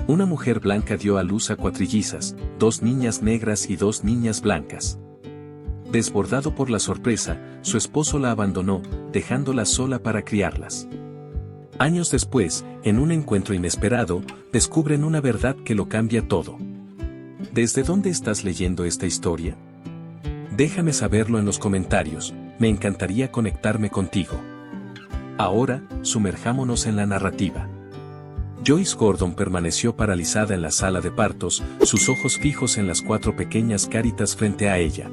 Una mujer blanca dio a luz a cuatrillizas, 2 niñas negras y 2 niñas blancas. Desbordado por la sorpresa, su esposo la abandonó, dejándola sola para criarlas. Años después, en un encuentro inesperado, descubren una verdad que lo cambia todo. ¿Desde dónde estás leyendo esta historia? Déjame saberlo en los comentarios, me encantaría conectarme contigo. Ahora, sumerjámonos en la narrativa. Joyce Gordon permaneció paralizada en la sala de partos, sus ojos fijos en las 4 pequeñas caritas frente a ella.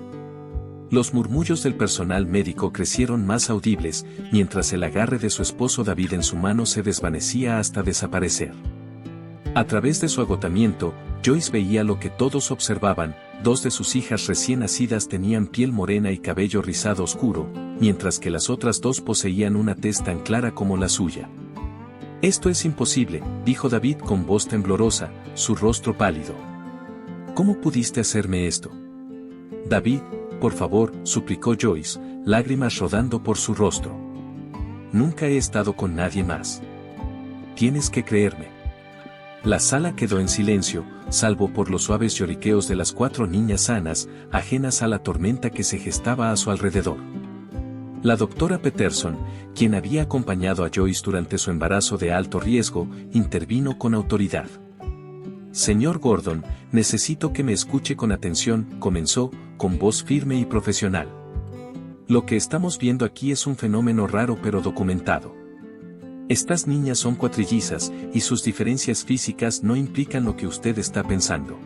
Los murmullos del personal médico crecieron más audibles, mientras el agarre de su esposo David en su mano se desvanecía hasta desaparecer. A través de su agotamiento, Joyce veía lo que todos observaban: 2 de sus hijas recién nacidas tenían piel morena y cabello rizado oscuro, mientras que las otras 2 poseían una tez tan clara como la suya. «Esto es imposible», dijo David con voz temblorosa, su rostro pálido. «¿Cómo pudiste hacerme esto?» «David, por favor», suplicó Joyce, lágrimas rodando por su rostro. «Nunca he estado con nadie más. Tienes que creerme». La sala quedó en silencio, salvo por los suaves lloriqueos de las 4 niñas sanas, ajenas a la tormenta que se gestaba a su alrededor. La doctora Peterson, quien había acompañado a Joyce durante su embarazo de alto riesgo, intervino con autoridad. «Señor Gordon, necesito que me escuche con atención», comenzó, con voz firme y profesional. «Lo que estamos viendo aquí es un fenómeno raro pero documentado. Estas niñas son cuatrillizas, y sus diferencias físicas no implican lo que usted está pensando».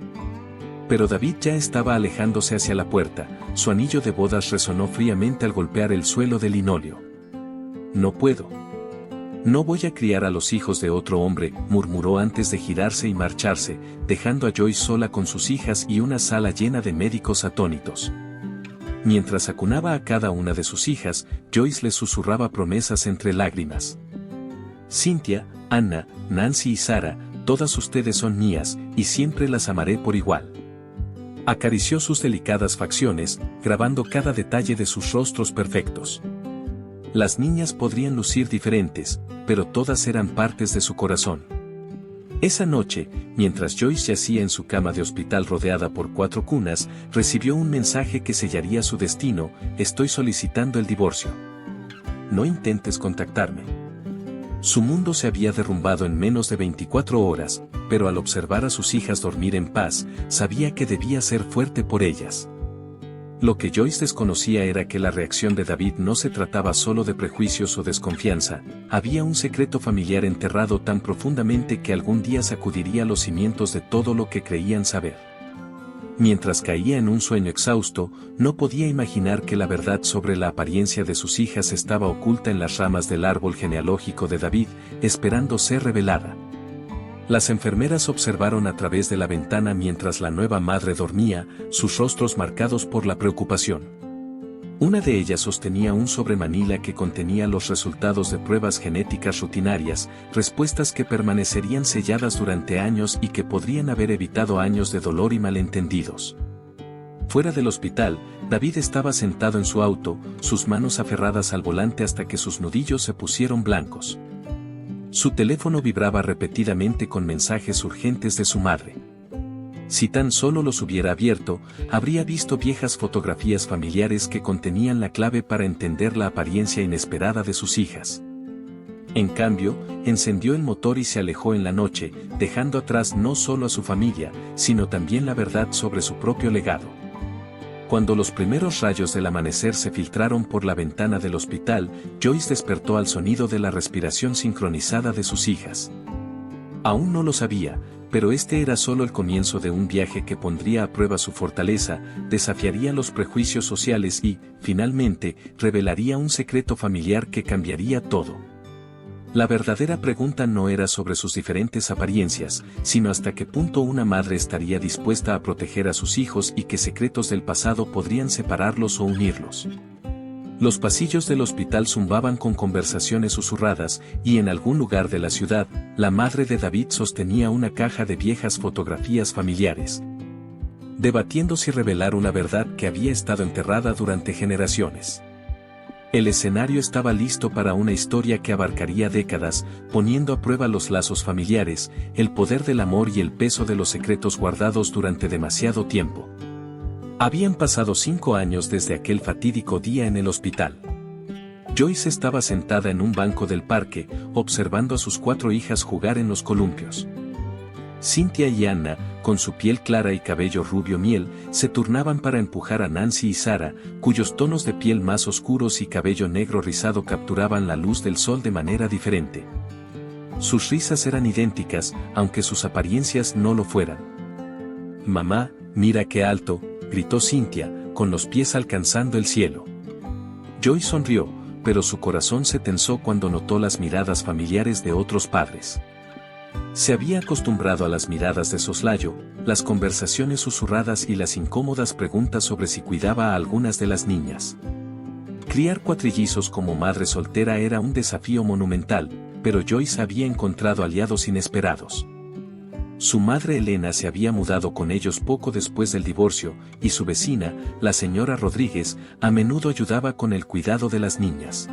Pero David ya estaba alejándose hacia la puerta, su anillo de bodas resonó fríamente al golpear el suelo de linóleo. «No puedo. No voy a criar a los hijos de otro hombre», murmuró antes de girarse y marcharse, dejando a Joyce sola con sus hijas y una sala llena de médicos atónitos. Mientras acunaba a cada una de sus hijas, Joyce les susurraba promesas entre lágrimas. «Cynthia, Anna, Nancy y Sarah, todas ustedes son mías, y siempre las amaré por igual». Acarició sus delicadas facciones, grabando cada detalle de sus rostros perfectos. Las niñas podrían lucir diferentes, pero todas eran partes de su corazón. Esa noche, mientras Joyce yacía en su cama de hospital rodeada por 4 cunas, recibió un mensaje que sellaría su destino: «Estoy solicitando el divorcio. No intentes contactarme». Su mundo se había derrumbado en menos de 24 horas, pero al observar a sus hijas dormir en paz, sabía que debía ser fuerte por ellas. Lo que Joyce desconocía era que la reacción de David no se trataba solo de prejuicios o desconfianza, había un secreto familiar enterrado tan profundamente que algún día sacudiría los cimientos de todo lo que creían saber. Mientras caía en un sueño exhausto, no podía imaginar que la verdad sobre la apariencia de sus hijas estaba oculta en las ramas del árbol genealógico de David, esperando ser revelada. Las enfermeras observaron a través de la ventana mientras la nueva madre dormía, sus rostros marcados por la preocupación. Una de ellas sostenía un sobremanila que contenía los resultados de pruebas genéticas rutinarias, respuestas que permanecerían selladas durante años y que podrían haber evitado años de dolor y malentendidos. Fuera del hospital, David estaba sentado en su auto, sus manos aferradas al volante hasta que sus nudillos se pusieron blancos. Su teléfono vibraba repetidamente con mensajes urgentes de su madre. Si tan solo los hubiera abierto, habría visto viejas fotografías familiares que contenían la clave para entender la apariencia inesperada de sus hijas. En cambio, encendió el motor y se alejó en la noche, dejando atrás no solo a su familia, sino también la verdad sobre su propio legado. Cuando los primeros rayos del amanecer se filtraron por la ventana del hospital, Joyce despertó al sonido de la respiración sincronizada de sus hijas. Aún no lo sabía, pero este era solo el comienzo de un viaje que pondría a prueba su fortaleza, desafiaría los prejuicios sociales y, finalmente, revelaría un secreto familiar que cambiaría todo. La verdadera pregunta no era sobre sus diferentes apariencias, sino hasta qué punto una madre estaría dispuesta a proteger a sus hijos y qué secretos del pasado podrían separarlos o unirlos. Los pasillos del hospital zumbaban con conversaciones susurradas, y en algún lugar de la ciudad, la madre de David sostenía una caja de viejas fotografías familiares, debatiendo si revelar una verdad que había estado enterrada durante generaciones. El escenario estaba listo para una historia que abarcaría décadas, poniendo a prueba los lazos familiares, el poder del amor y el peso de los secretos guardados durante demasiado tiempo. Habían pasado 5 años desde aquel fatídico día en el hospital. Joyce estaba sentada en un banco del parque, observando a sus 4 hijas jugar en los columpios. Cynthia y Anna, con su piel clara y cabello rubio miel, se turnaban para empujar a Nancy y Sarah, cuyos tonos de piel más oscuros y cabello negro rizado capturaban la luz del sol de manera diferente. Sus risas eran idénticas, aunque sus apariencias no lo fueran. «Mamá, mira qué alto», gritó Cynthia, con los pies alcanzando el cielo. Joyce sonrió, pero su corazón se tensó cuando notó las miradas familiares de otros padres. Se había acostumbrado a las miradas de soslayo, las conversaciones susurradas y las incómodas preguntas sobre si cuidaba a algunas de las niñas. Criar cuatrillizos como madre soltera era un desafío monumental, pero Joyce había encontrado aliados inesperados. Su madre Elena se había mudado con ellos poco después del divorcio, y su vecina, la señora Rodríguez, a menudo ayudaba con el cuidado de las niñas.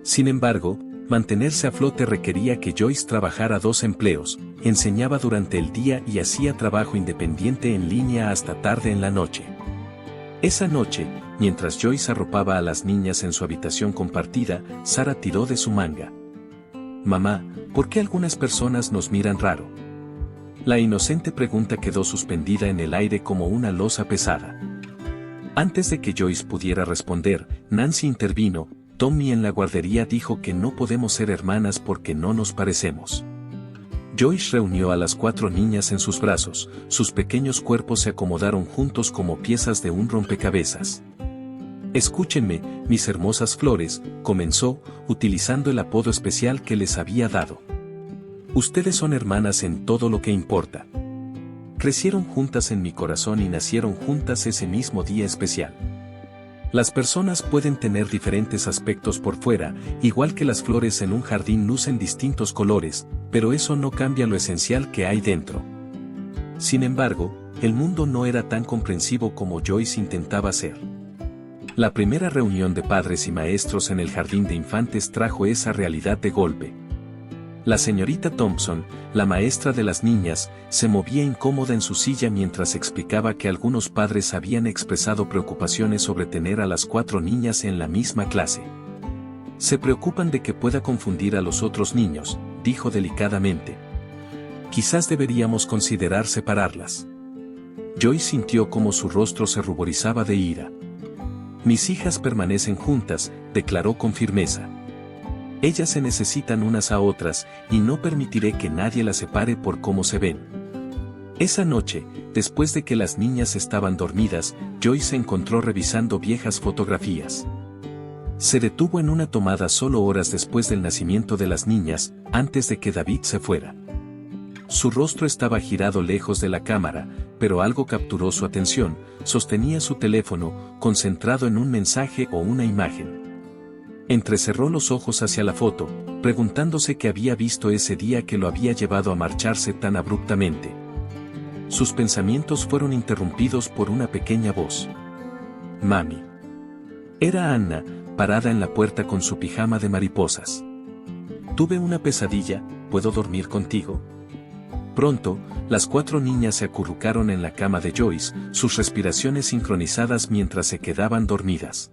Sin embargo, mantenerse a flote requería que Joyce trabajara 2 empleos, enseñaba durante el día y hacía trabajo independiente en línea hasta tarde en la noche. Esa noche, mientras Joyce arropaba a las niñas en su habitación compartida, Sarah tiró de su manga. «Mamá, ¿por qué algunas personas nos miran raro?». La inocente pregunta quedó suspendida en el aire como una losa pesada. Antes de que Joyce pudiera responder, Nancy intervino. «Tommy en la guardería dijo que no podemos ser hermanas porque no nos parecemos». Joyce reunió a las 4 niñas en sus brazos, sus pequeños cuerpos se acomodaron juntos como piezas de un rompecabezas. «Escúchenme, mis hermosas flores», comenzó, utilizando el apodo especial que les había dado. «Ustedes son hermanas en todo lo que importa. Crecieron juntas en mi corazón y nacieron juntas ese mismo día especial. Las personas pueden tener diferentes aspectos por fuera, igual que las flores en un jardín lucen distintos colores, pero eso no cambia lo esencial que hay dentro». Sin embargo, el mundo no era tan comprensivo como Joyce intentaba ser. La primera reunión de padres y maestros en el jardín de infantes trajo esa realidad de golpe. La señorita Thompson, la maestra de las niñas, se movía incómoda en su silla mientras explicaba que algunos padres habían expresado preocupaciones sobre tener a las 4 niñas en la misma clase. «Se preocupan de que pueda confundir a los otros niños», dijo delicadamente. «Quizás deberíamos considerar separarlas». Joyce sintió como su rostro se ruborizaba de ira. «Mis hijas permanecen juntas», declaró con firmeza. «Ellas se necesitan unas a otras, y no permitiré que nadie las separe por cómo se ven». Esa noche, después de que las niñas estaban dormidas, Joyce se encontró revisando viejas fotografías. Se detuvo en una tomada solo horas después del nacimiento de las niñas, antes de que David se fuera. Su rostro estaba girado lejos de la cámara, pero algo capturó su atención. Sostenía su teléfono, concentrado en un mensaje o una imagen. Entrecerró los ojos hacia la foto, preguntándose qué había visto ese día que lo había llevado a marcharse tan abruptamente. Sus pensamientos fueron interrumpidos por una pequeña voz. «Mami». Era Anna, parada en la puerta con su pijama de mariposas. «Tuve una pesadilla, ¿puedo dormir contigo?». Pronto, las 4 niñas se acurrucaron en la cama de Joyce, sus respiraciones sincronizadas mientras se quedaban dormidas.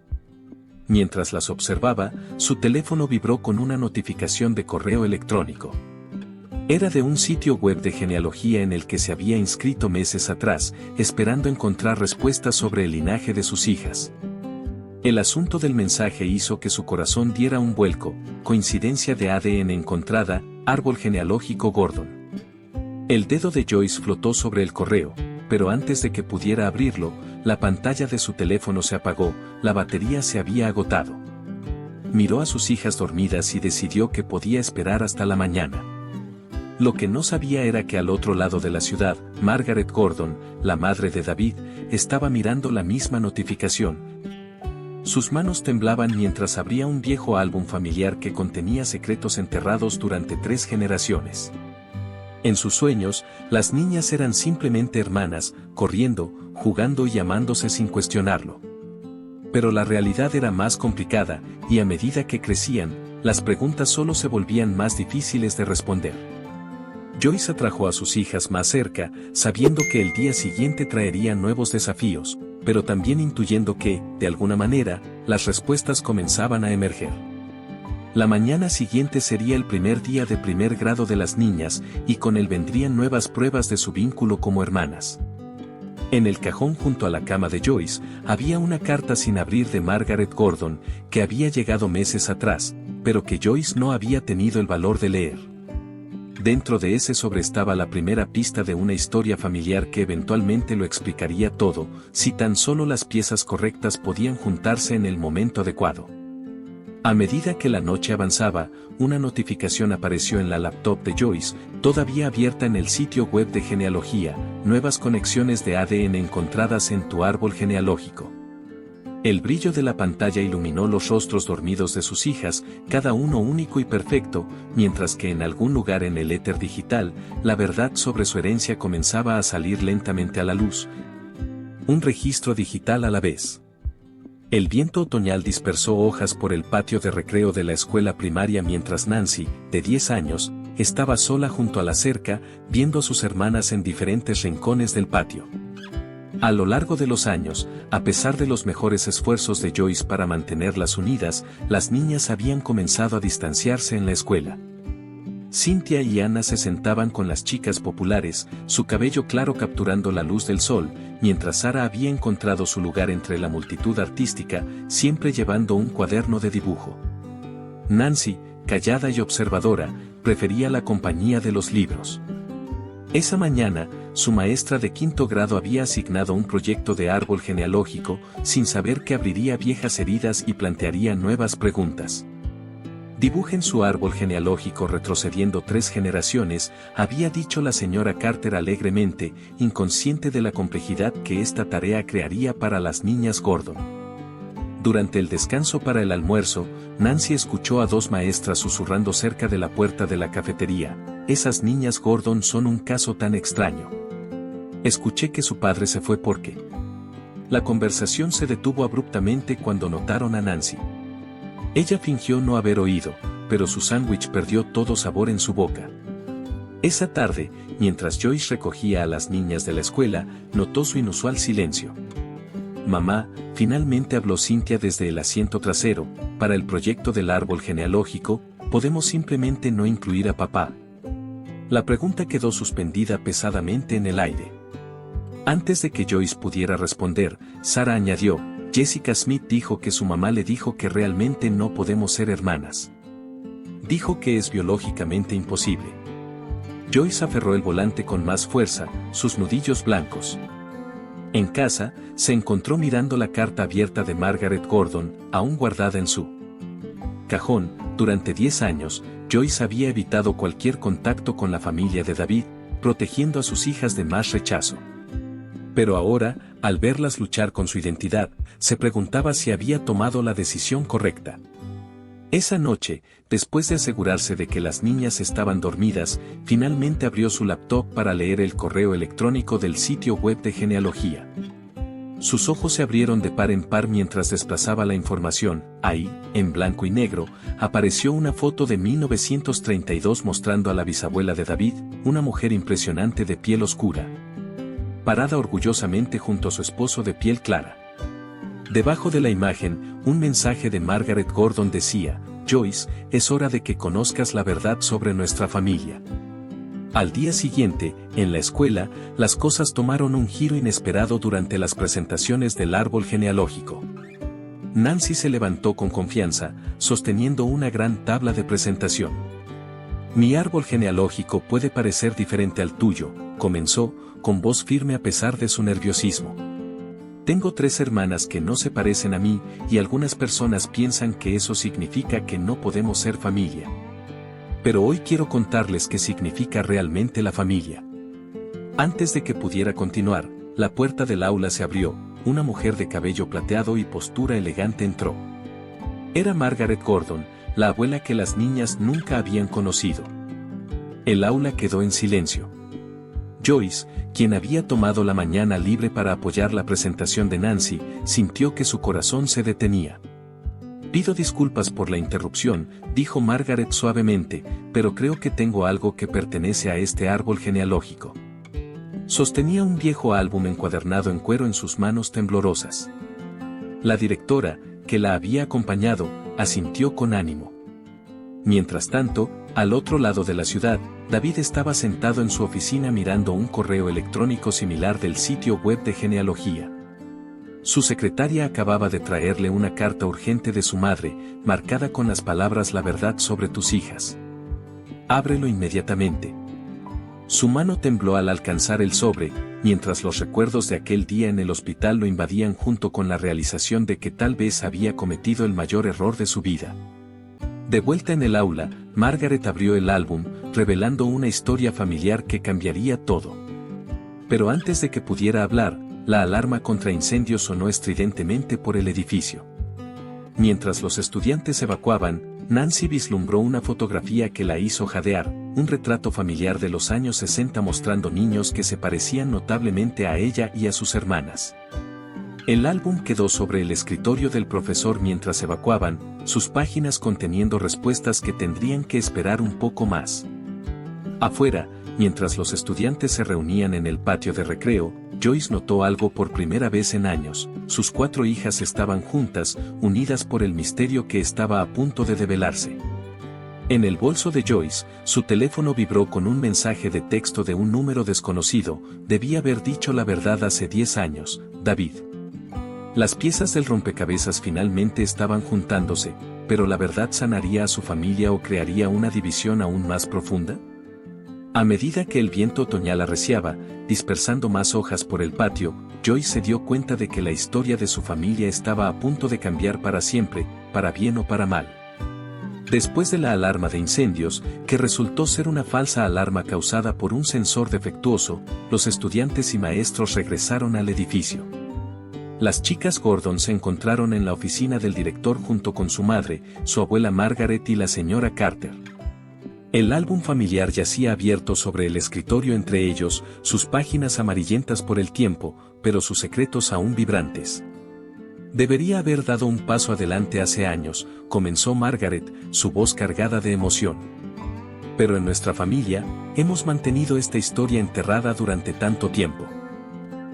Mientras las observaba, su teléfono vibró con una notificación de correo electrónico. Era de un sitio web de genealogía en el que se había inscrito meses atrás, esperando encontrar respuestas sobre el linaje de sus hijas. El asunto del mensaje hizo que su corazón diera un vuelco. Coincidencia de ADN encontrada, árbol genealógico Gordon. El dedo de Joyce flotó sobre el correo, pero antes de que pudiera abrirlo, la pantalla de su teléfono se apagó, la batería se había agotado. Miró a sus hijas dormidas y decidió que podía esperar hasta la mañana. Lo que no sabía era que al otro lado de la ciudad, Margaret Gordon, la madre de David, estaba mirando la misma notificación. Sus manos temblaban mientras abría un viejo álbum familiar que contenía secretos enterrados durante 3 generaciones. En sus sueños, las niñas eran simplemente hermanas, corriendo, jugando y amándose sin cuestionarlo. Pero la realidad era más complicada, y a medida que crecían, las preguntas solo se volvían más difíciles de responder. Joyce atrajo a sus hijas más cerca, sabiendo que el día siguiente traería nuevos desafíos, pero también intuyendo que, de alguna manera, las respuestas comenzaban a emerger. La mañana siguiente sería el primer día de primer grado de las niñas, y con él vendrían nuevas pruebas de su vínculo como hermanas. En el cajón junto a la cama de Joyce, había una carta sin abrir de Margaret Gordon, que había llegado meses atrás, pero que Joyce no había tenido el valor de leer. Dentro de ese sobre estaba la primera pista de una historia familiar que eventualmente lo explicaría todo, si tan solo las piezas correctas podían juntarse en el momento adecuado. A medida que la noche avanzaba, una notificación apareció en la laptop de Joyce, todavía abierta en el sitio web de genealogía: nuevas conexiones de ADN encontradas en tu árbol genealógico. El brillo de la pantalla iluminó los rostros dormidos de sus hijas, cada uno único y perfecto, mientras que en algún lugar en el éter digital, la verdad sobre su herencia comenzaba a salir lentamente a la luz. Un registro digital a la vez. El viento otoñal dispersó hojas por el patio de recreo de la escuela primaria mientras Nancy, de 10 años, estaba sola junto a la cerca, viendo a sus hermanas en diferentes rincones del patio. A lo largo de los años, a pesar de los mejores esfuerzos de Joyce para mantenerlas unidas, las niñas habían comenzado a distanciarse en la escuela. Cynthia y Anna se sentaban con las chicas populares, su cabello claro capturando la luz del sol, mientras Sarah había encontrado su lugar entre la multitud artística, siempre llevando un cuaderno de dibujo. Nancy, callada y observadora, prefería la compañía de los libros. Esa mañana, su maestra de quinto grado había asignado un proyecto de árbol genealógico, sin saber que abriría viejas heridas y plantearía nuevas preguntas. Dibujen su árbol genealógico retrocediendo 3 generaciones, había dicho la señora Carter alegremente, inconsciente de la complejidad que esta tarea crearía para las niñas Gordon. Durante el descanso para el almuerzo, Nancy escuchó a 2 maestras susurrando cerca de la puerta de la cafetería: esas niñas Gordon son un caso tan extraño. Escuché que su padre se fue porque... La conversación se detuvo abruptamente cuando notaron a Nancy. Ella fingió no haber oído, pero su sándwich perdió todo sabor en su boca. Esa tarde, mientras Joyce recogía a las niñas de la escuela, notó su inusual silencio. «Mamá», finalmente habló Cynthia desde el asiento trasero, «para el proyecto del árbol genealógico, ¿podemos simplemente no incluir a papá?». La pregunta quedó suspendida pesadamente en el aire. Antes de que Joyce pudiera responder, Sarah añadió: «Jessica Smith dijo que su mamá le dijo que realmente no podemos ser hermanas. Dijo que es biológicamente imposible». Joyce aferró el volante con más fuerza, sus nudillos blancos. En casa, se encontró mirando la carta abierta de Margaret Gordon, aún guardada en su cajón. Durante 10 años, Joyce había evitado cualquier contacto con la familia de David, protegiendo a sus hijas de más rechazo. Pero ahora, al verlas luchar con su identidad, se preguntaba si había tomado la decisión correcta. Esa noche, después de asegurarse de que las niñas estaban dormidas, finalmente abrió su laptop para leer el correo electrónico del sitio web de genealogía. Sus ojos se abrieron de par en par mientras desplazaba la información. Ahí, en blanco y negro, apareció una foto de 1932 mostrando a la bisabuela de David, una mujer impresionante de piel oscura, parada orgullosamente junto a su esposo de piel clara. Debajo de la imagen, un mensaje de Margaret Gordon decía: «Joyce, es hora de que conozcas la verdad sobre nuestra familia». Al día siguiente, en la escuela, las cosas tomaron un giro inesperado durante las presentaciones del árbol genealógico. Nancy se levantó con confianza, sosteniendo una gran tabla de presentación. «Mi árbol genealógico puede parecer diferente al tuyo», comenzó, con voz firme a pesar de su nerviosismo. «Tengo 3 hermanas que no se parecen a mí, y algunas personas piensan que eso significa que no podemos ser familia. Pero hoy quiero contarles qué significa realmente la familia». Antes de que pudiera continuar, la puerta del aula se abrió, una mujer de cabello plateado y postura elegante entró. Era Margaret Gordon, la abuela que las niñas nunca habían conocido. El aula quedó en silencio. Joyce, quien había tomado la mañana libre para apoyar la presentación de Nancy, sintió que su corazón se detenía. Pido disculpas por la interrupción, dijo Margaret suavemente, pero creo que tengo algo que pertenece a este árbol genealógico. Sostenía un viejo álbum encuadernado en cuero en sus manos temblorosas. La directora, que la había acompañado, asintió con ánimo. Mientras tanto, al otro lado de la ciudad, David estaba sentado en su oficina mirando un correo electrónico similar del sitio web de genealogía. Su secretaria acababa de traerle una carta urgente de su madre, marcada con las palabras "La verdad sobre tus hijas". Ábrelo inmediatamente. Su mano tembló al alcanzar el sobre, mientras los recuerdos de aquel día en el hospital lo invadían junto con la realización de que tal vez había cometido el mayor error de su vida. De vuelta en el aula, Margaret abrió el álbum, revelando una historia familiar que cambiaría todo. Pero antes de que pudiera hablar, la alarma contra incendios sonó estridentemente por el edificio. Mientras los estudiantes evacuaban, Nancy vislumbró una fotografía que la hizo jadear, un retrato familiar de los años 60 mostrando niños que se parecían notablemente a ella y a sus hermanas. El álbum quedó sobre el escritorio del profesor mientras evacuaban, sus páginas conteniendo respuestas que tendrían que esperar un poco más. Afuera, mientras los estudiantes se reunían en el patio de recreo, Joyce notó algo por primera vez en años: sus 4 hijas estaban juntas, unidas por el misterio que estaba a punto de develarse. En el bolso de Joyce, su teléfono vibró con un mensaje de texto de un número desconocido: debía haber dicho la verdad hace 10 años, David. Las piezas del rompecabezas finalmente estaban juntándose, pero ¿la verdad sanaría a su familia o crearía una división aún más profunda? A medida que el viento otoñal arreciaba, dispersando más hojas por el patio, Joyce se dio cuenta de que la historia de su familia estaba a punto de cambiar para siempre, para bien o para mal. Después de la alarma de incendios, que resultó ser una falsa alarma causada por un sensor defectuoso, los estudiantes y maestros regresaron al edificio. Las chicas Gordon se encontraron en la oficina del director junto con su madre, su abuela Margaret y la señora Carter. El álbum familiar yacía abierto sobre el escritorio entre ellos, sus páginas amarillentas por el tiempo, pero sus secretos aún vibrantes. Debería haber dado un paso adelante hace años, comenzó Margaret, su voz cargada de emoción. Pero en nuestra familia, hemos mantenido esta historia enterrada durante tanto tiempo.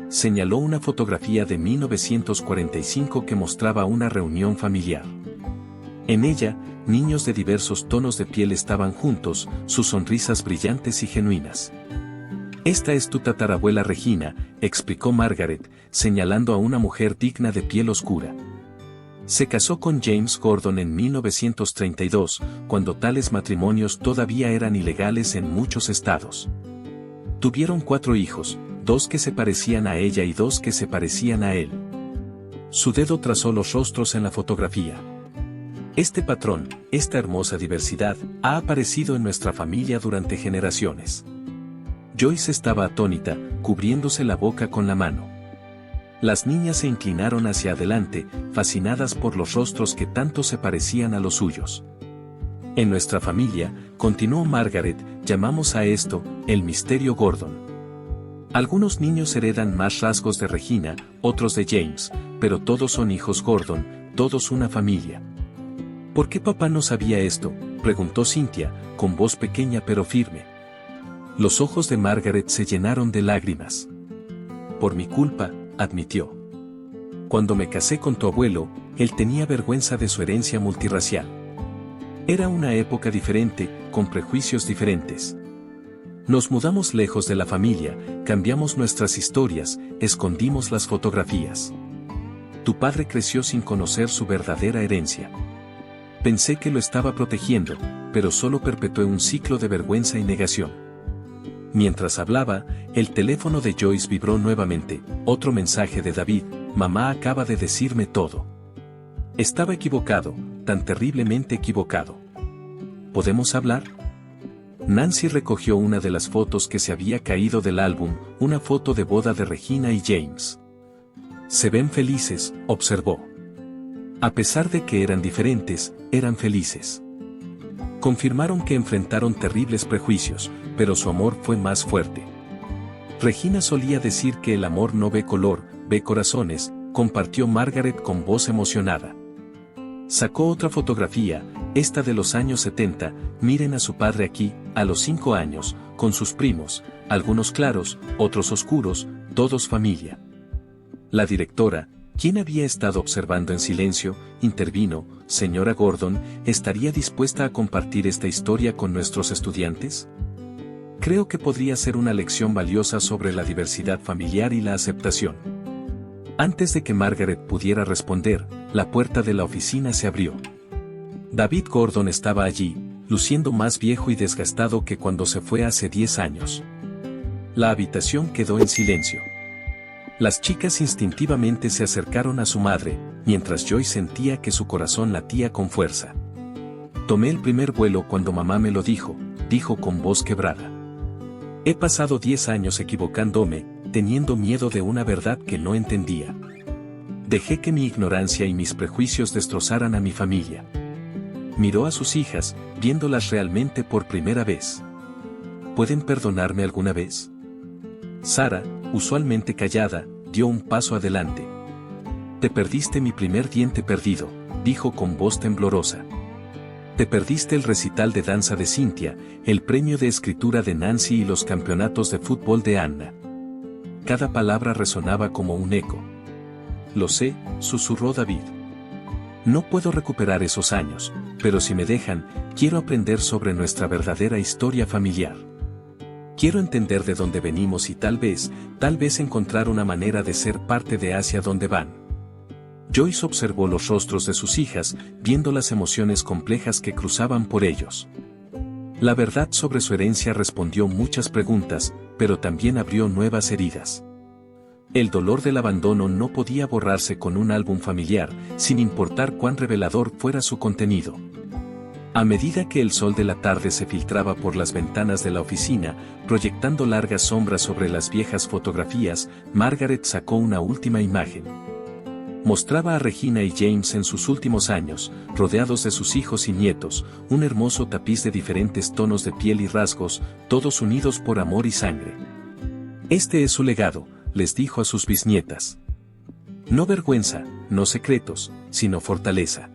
Señaló una fotografía de 1945 que mostraba una reunión familiar. En ella, niños de diversos tonos de piel estaban juntos, sus sonrisas brillantes y genuinas. Esta es tu tatarabuela Regina, explicó Margaret, señalando a una mujer digna de piel oscura. Se casó con James Gordon en 1932, cuando tales matrimonios todavía eran ilegales en muchos estados. Tuvieron 4 hijos, 2 que se parecían a ella y 2 que se parecían a él. Su dedo trazó los rostros en la fotografía. Este patrón, esta hermosa diversidad, ha aparecido en nuestra familia durante generaciones. Joyce estaba atónita, cubriéndose la boca con la mano. Las niñas se inclinaron hacia adelante, fascinadas por los rostros que tanto se parecían a los suyos. En nuestra familia, continuó Margaret, llamamos a esto, el misterio Gordon. Algunos niños heredan más rasgos de Regina, otros de James, pero todos son hijos Gordon, todos una familia. ¿Por qué papá no sabía esto?, preguntó Cynthia, con voz pequeña pero firme. Los ojos de Margaret se llenaron de lágrimas. Por mi culpa, admitió. Cuando me casé con tu abuelo, él tenía vergüenza de su herencia multirracial. Era una época diferente, con prejuicios diferentes. Nos mudamos lejos de la familia, cambiamos nuestras historias, escondimos las fotografías. Tu padre creció sin conocer su verdadera herencia. Pensé que lo estaba protegiendo, pero solo perpetué un ciclo de vergüenza y negación. Mientras hablaba, el teléfono de Joyce vibró nuevamente, otro mensaje de David: mamá acaba de decirme todo. Estaba equivocado, tan terriblemente equivocado. ¿Podemos hablar? Nancy recogió una de las fotos que se había caído del álbum, una foto de boda de Regina y James. Se ven felices, observó. A pesar de que eran diferentes, eran felices. Confirmaron que enfrentaron terribles prejuicios, pero su amor fue más fuerte. Regina solía decir que el amor no ve color, ve corazones, compartió Margaret con voz emocionada. Sacó otra fotografía, esta de los años 70, miren a su padre aquí, a los 5 años, con sus primos, algunos claros, otros oscuros, todos familia. La directora, quien había estado observando en silencio, intervino, señora Gordon, ¿estaría dispuesta a compartir esta historia con nuestros estudiantes? Creo que podría ser una lección valiosa sobre la diversidad familiar y la aceptación. Antes de que Margaret pudiera responder, la puerta de la oficina se abrió. David Gordon estaba allí, luciendo más viejo y desgastado que cuando se fue hace 10 años. La habitación quedó en silencio. Las chicas instintivamente se acercaron a su madre, mientras Joy sentía que su corazón latía con fuerza. Tomé el primer vuelo cuando mamá me lo dijo con voz quebrada. He pasado 10 años equivocándome, teniendo miedo de una verdad que no entendía. Dejé que mi ignorancia y mis prejuicios destrozaran a mi familia. Miró a sus hijas, viéndolas realmente por primera vez. ¿Pueden perdonarme alguna vez? Sara, usualmente callada, dio un paso adelante. Te perdiste mi primer diente perdido, dijo con voz temblorosa. Te perdiste el recital de danza de Cynthia, el premio de escritura de Nancy y los campeonatos de fútbol de Anna. Cada palabra resonaba como un eco. Lo sé, susurró David. No puedo recuperar esos años, pero si me dejan, quiero aprender sobre nuestra verdadera historia familiar. Quiero entender de dónde venimos y tal vez encontrar una manera de ser parte de hacia dónde van. Joyce observó los rostros de sus hijas, viendo las emociones complejas que cruzaban por ellos. La verdad sobre su herencia respondió muchas preguntas, pero también abrió nuevas heridas. El dolor del abandono no podía borrarse con un álbum familiar, sin importar cuán revelador fuera su contenido. A medida que el sol de la tarde se filtraba por las ventanas de la oficina, proyectando largas sombras sobre las viejas fotografías, Margaret sacó una última imagen. Mostraba a Regina y James en sus últimos años, rodeados de sus hijos y nietos, un hermoso tapiz de diferentes tonos de piel y rasgos, todos unidos por amor y sangre. Este es su legado, les dijo a sus bisnietas. No vergüenza, no secretos, sino fortaleza.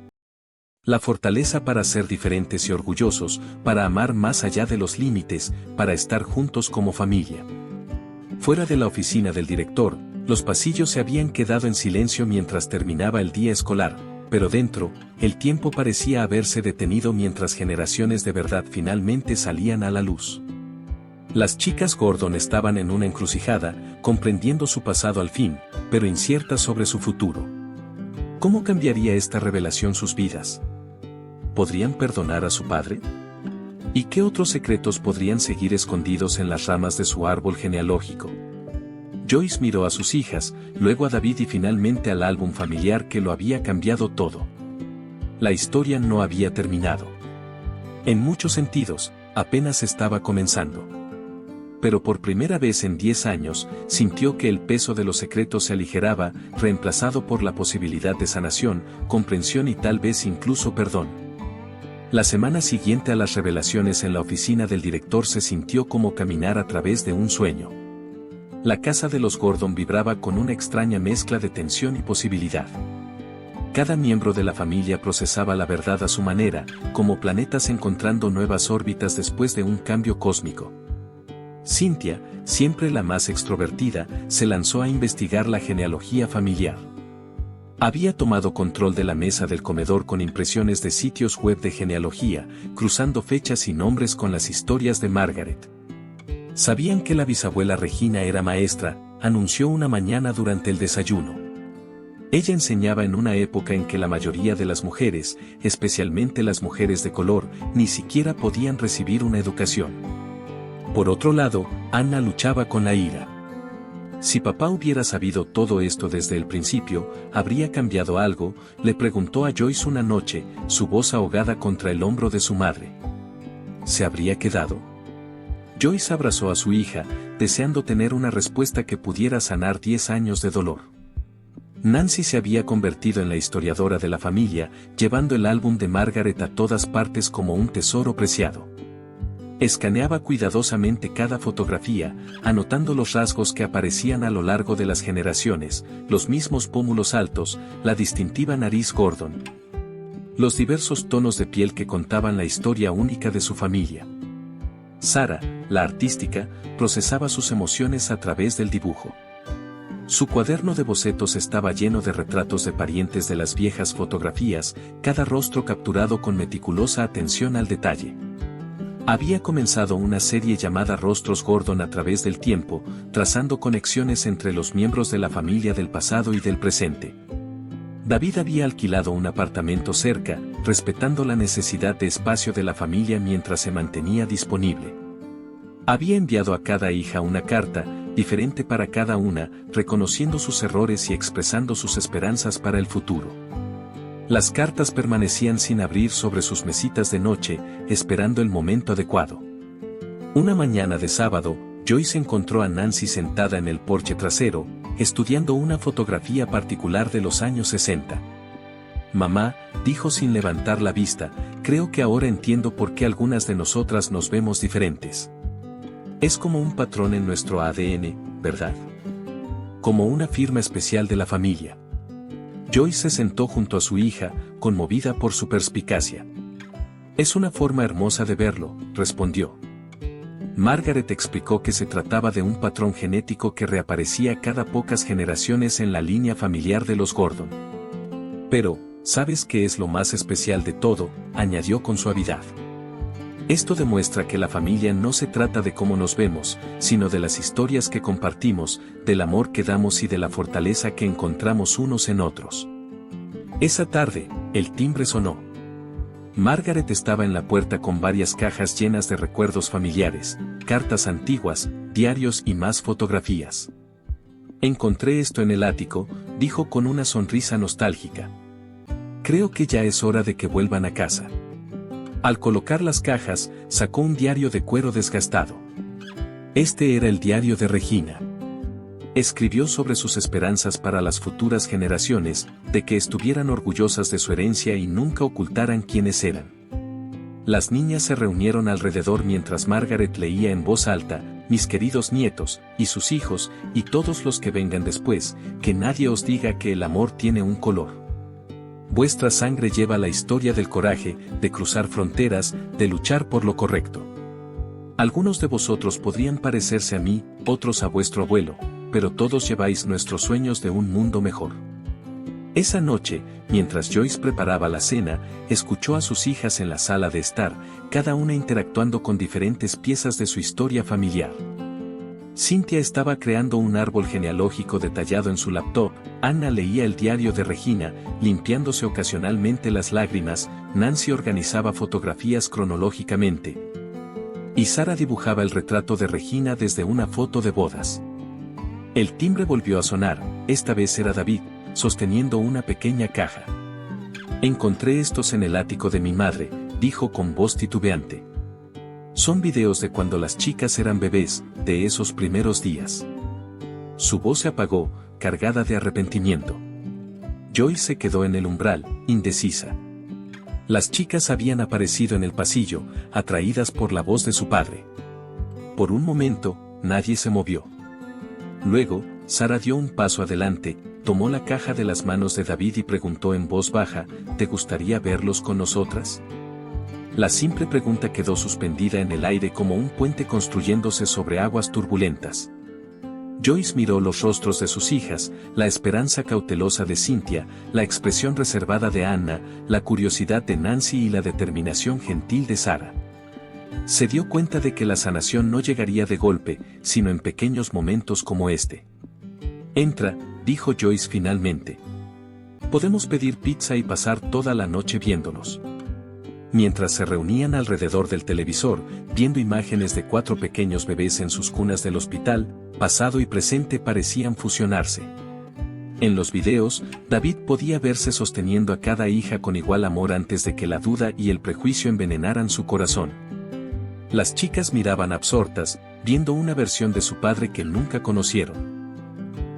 La fortaleza para ser diferentes y orgullosos, para amar más allá de los límites, para estar juntos como familia. Fuera de la oficina del director, los pasillos se habían quedado en silencio mientras terminaba el día escolar, pero dentro, el tiempo parecía haberse detenido mientras generaciones de verdad finalmente salían a la luz. Las chicas Gordon estaban en una encrucijada, comprendiendo su pasado al fin, pero inciertas sobre su futuro. ¿Cómo cambiaría esta revelación sus vidas? ¿Podrían perdonar a su padre? ¿Y qué otros secretos podrían seguir escondidos en las ramas de su árbol genealógico? Joyce miró a sus hijas, luego a David y finalmente al álbum familiar que lo había cambiado todo. La historia no había terminado. En muchos sentidos, apenas estaba comenzando. Pero por primera vez en 10 años, sintió que el peso de los secretos se aligeraba, reemplazado por la posibilidad de sanación, comprensión y tal vez incluso perdón. La semana siguiente a las revelaciones en la oficina del director se sintió como caminar a través de un sueño. La casa de los Gordon vibraba con una extraña mezcla de tensión y posibilidad. Cada miembro de la familia procesaba la verdad a su manera, como planetas encontrando nuevas órbitas después de un cambio cósmico. Cynthia, siempre la más extrovertida, se lanzó a investigar la genealogía familiar. Había tomado control de la mesa del comedor con impresiones de sitios web de genealogía, cruzando fechas y nombres con las historias de Margaret. ¿Sabían que la bisabuela Regina era maestra?, anunció una mañana durante el desayuno. Ella enseñaba en una época en que la mayoría de las mujeres, especialmente las mujeres de color, ni siquiera podían recibir una educación. Por otro lado, Anna luchaba con la ira. Si papá hubiera sabido todo esto desde el principio, ¿habría cambiado algo?, le preguntó a Joyce una noche, su voz ahogada contra el hombro de su madre. ¿Se habría quedado? Joyce abrazó a su hija, deseando tener una respuesta que pudiera sanar 10 años de dolor. Nancy se había convertido en la historiadora de la familia, llevando el álbum de Margaret a todas partes como un tesoro preciado. Escaneaba cuidadosamente cada fotografía, anotando los rasgos que aparecían a lo largo de las generaciones, los mismos pómulos altos, la distintiva nariz Gordon, los diversos tonos de piel que contaban la historia única de su familia. Sarah, la artística, procesaba sus emociones a través del dibujo. Su cuaderno de bocetos estaba lleno de retratos de parientes de las viejas fotografías, cada rostro capturado con meticulosa atención al detalle. Había comenzado una serie llamada Rostros Gordon a través del tiempo, trazando conexiones entre los miembros de la familia del pasado y del presente. David había alquilado un apartamento cerca, respetando la necesidad de espacio de la familia mientras se mantenía disponible. Había enviado a cada hija una carta, diferente para cada una, reconociendo sus errores y expresando sus esperanzas para el futuro. Las cartas permanecían sin abrir sobre sus mesitas de noche, esperando el momento adecuado. Una mañana de sábado, Joyce encontró a Nancy sentada en el porche trasero, estudiando una fotografía particular de los años 60. «Mamá», dijo sin levantar la vista, «creo que ahora entiendo por qué algunas de nosotras nos vemos diferentes. Es como un patrón en nuestro ADN, ¿verdad? Como una firma especial de la familia». Joyce se sentó junto a su hija, conmovida por su perspicacia. «Es una forma hermosa de verlo», respondió. Margaret explicó que se trataba de un patrón genético que reaparecía cada pocas generaciones en la línea familiar de los Gordon. «Pero, ¿sabes qué es lo más especial de todo?», añadió con suavidad. «Esto demuestra que la familia no se trata de cómo nos vemos, sino de las historias que compartimos, del amor que damos y de la fortaleza que encontramos unos en otros». Esa tarde, el timbre sonó. Margaret estaba en la puerta con varias cajas llenas de recuerdos familiares, cartas antiguas, diarios y más fotografías. «Encontré esto en el ático», dijo con una sonrisa nostálgica. «Creo que ya es hora de que vuelvan a casa». Al colocar las cajas, sacó un diario de cuero desgastado. Este era el diario de Regina. Escribió sobre sus esperanzas para las futuras generaciones, de que estuvieran orgullosas de su herencia y nunca ocultaran quiénes eran. Las niñas se reunieron alrededor mientras Margaret leía en voz alta: «Mis queridos nietos, y sus hijos, y todos los que vengan después, que nadie os diga que el amor tiene un color. Vuestra sangre lleva la historia del coraje, de cruzar fronteras, de luchar por lo correcto. Algunos de vosotros podrían parecerse a mí, otros a vuestro abuelo, pero todos lleváis nuestros sueños de un mundo mejor». Esa noche, mientras Joyce preparaba la cena, escuchó a sus hijas en la sala de estar, cada una interactuando con diferentes piezas de su historia familiar. Cynthia estaba creando un árbol genealógico detallado en su laptop, Anna leía el diario de Regina, limpiándose ocasionalmente las lágrimas, Nancy organizaba fotografías cronológicamente, y Sarah dibujaba el retrato de Regina desde una foto de bodas. El timbre volvió a sonar, esta vez era David, sosteniendo una pequeña caja. «Encontré estos en el ático de mi madre», dijo con voz titubeante. «Son videos de cuando las chicas eran bebés, de esos primeros días». Su voz se apagó, cargada de arrepentimiento. Joyce se quedó en el umbral, indecisa. Las chicas habían aparecido en el pasillo, atraídas por la voz de su padre. Por un momento, nadie se movió. Luego, Sarah dio un paso adelante, tomó la caja de las manos de David y preguntó en voz baja: «¿Te gustaría verlos con nosotras?». La simple pregunta quedó suspendida en el aire como un puente construyéndose sobre aguas turbulentas. Joyce miró los rostros de sus hijas, la esperanza cautelosa de Cynthia, la expresión reservada de Anna, la curiosidad de Nancy y la determinación gentil de Sarah. Se dio cuenta de que la sanación no llegaría de golpe, sino en pequeños momentos como este. «Entra», dijo Joyce finalmente. «Podemos pedir pizza y pasar toda la noche viéndonos». Mientras se reunían alrededor del televisor, viendo imágenes de 4 pequeños bebés en sus cunas del hospital, pasado y presente parecían fusionarse. En los videos, David podía verse sosteniendo a cada hija con igual amor antes de que la duda y el prejuicio envenenaran su corazón. Las chicas miraban absortas, viendo una versión de su padre que nunca conocieron.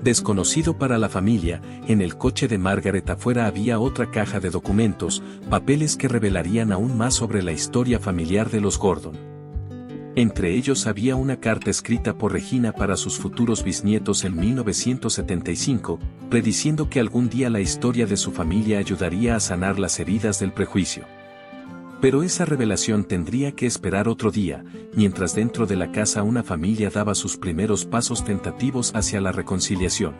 Desconocido para la familia, en el coche de Margaret afuera había otra caja de documentos, papeles que revelarían aún más sobre la historia familiar de los Gordon. Entre ellos había una carta escrita por Regina para sus futuros bisnietos en 1975, prediciendo que algún día la historia de su familia ayudaría a sanar las heridas del prejuicio. Pero esa revelación tendría que esperar otro día, mientras dentro de la casa una familia daba sus primeros pasos tentativos hacia la reconciliación.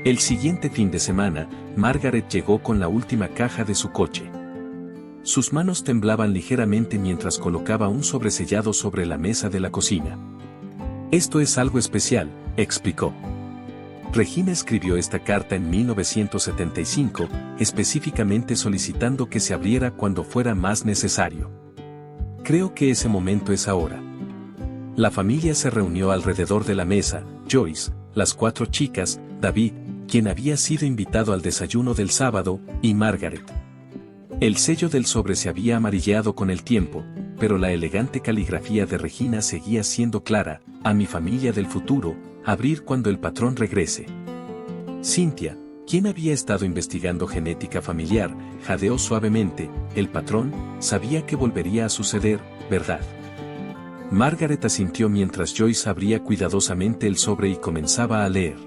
El siguiente fin de semana, Margaret llegó con la última caja de su coche. Sus manos temblaban ligeramente mientras colocaba un sobresellado sobre la mesa de la cocina. «Esto es algo especial», explicó. Regina escribió esta carta en 1975, específicamente solicitando que se abriera cuando fuera más necesario. Creo que ese momento es ahora. La familia se reunió alrededor de la mesa, Joyce, las 4 chicas, David, quien había sido invitado al desayuno del sábado, y Margaret. El sello del sobre se había amarilleado con el tiempo, pero la elegante caligrafía de Regina seguía siendo clara: a mi familia del futuro, abrir cuando el patrón regrese. Cynthia, quien había estado investigando genética familiar, jadeó suavemente: el patrón sabía que volvería a suceder, ¿verdad? Margaret asintió mientras Joyce abría cuidadosamente el sobre y comenzaba a leer.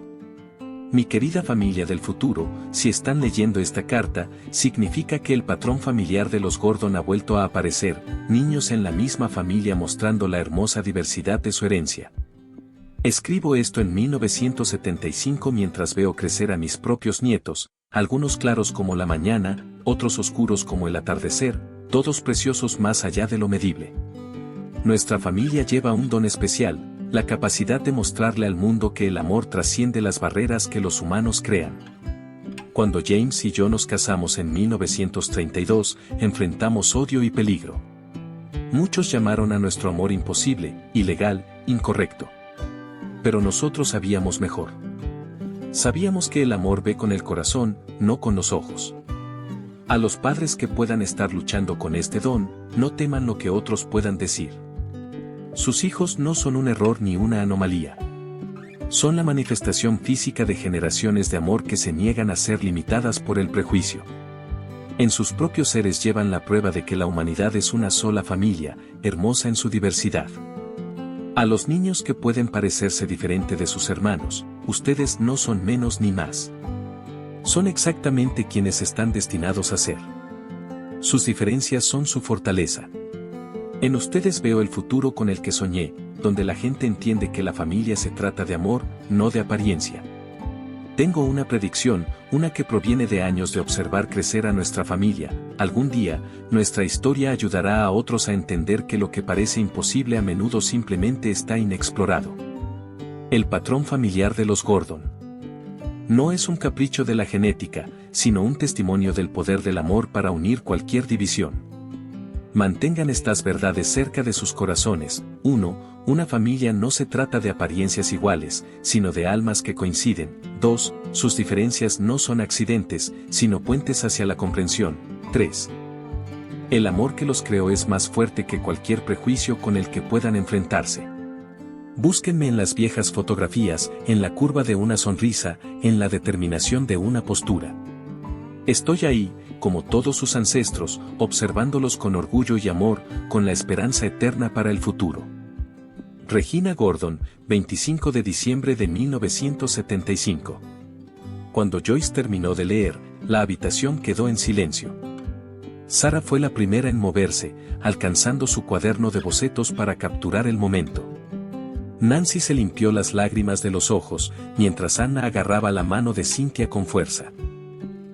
Mi querida familia del futuro, si están leyendo esta carta, significa que el patrón familiar de los Gordon ha vuelto a aparecer, niños en la misma familia mostrando la hermosa diversidad de su herencia. Escribo esto en 1975 mientras veo crecer a mis propios nietos, algunos claros como la mañana, otros oscuros como el atardecer, todos preciosos más allá de lo medible. Nuestra familia lleva un don especial, la capacidad de mostrarle al mundo que el amor trasciende las barreras que los humanos crean. Cuando James y yo nos casamos en 1932, enfrentamos odio y peligro. Muchos llamaron a nuestro amor imposible, ilegal, incorrecto. Pero nosotros sabíamos mejor. Sabíamos que el amor ve con el corazón, no con los ojos. A los padres que puedan estar luchando con este don, no teman lo que otros puedan decir. Sus hijos no son un error ni una anomalía. Son la manifestación física de generaciones de amor que se niegan a ser limitadas por el prejuicio. En sus propios seres llevan la prueba de que la humanidad es una sola familia, hermosa en su diversidad. A los niños que pueden parecerse diferente de sus hermanos, ustedes no son menos ni más. Son exactamente quienes están destinados a ser. Sus diferencias son su fortaleza. En ustedes veo el futuro con el que soñé, donde la gente entiende que la familia se trata de amor, no de apariencia. Tengo una predicción, una que proviene de años de observar crecer a nuestra familia. Algún día, nuestra historia ayudará a otros a entender que lo que parece imposible a menudo simplemente está inexplorado. El patrón familiar de los Gordon. No es un capricho de la genética, sino un testimonio del poder del amor para unir cualquier división. Mantengan estas verdades cerca de sus corazones. 1. Una familia no se trata de apariencias iguales, sino de almas que coinciden. 2. Sus diferencias no son accidentes, sino puentes hacia la comprensión. 3. El amor que los creó es más fuerte que cualquier prejuicio con el que puedan enfrentarse. Búsquenme en las viejas fotografías, en la curva de una sonrisa, en la determinación de una postura. Estoy ahí, como todos sus ancestros, observándolos con orgullo y amor, con la esperanza eterna para el futuro. Regina Gordon, 25 de diciembre de 1975. Cuando Joyce terminó de leer, la habitación quedó en silencio. Sara fue la primera en moverse, alcanzando su cuaderno de bocetos para capturar el momento. Nancy se limpió las lágrimas de los ojos, mientras Anna agarraba la mano de Cynthia con fuerza.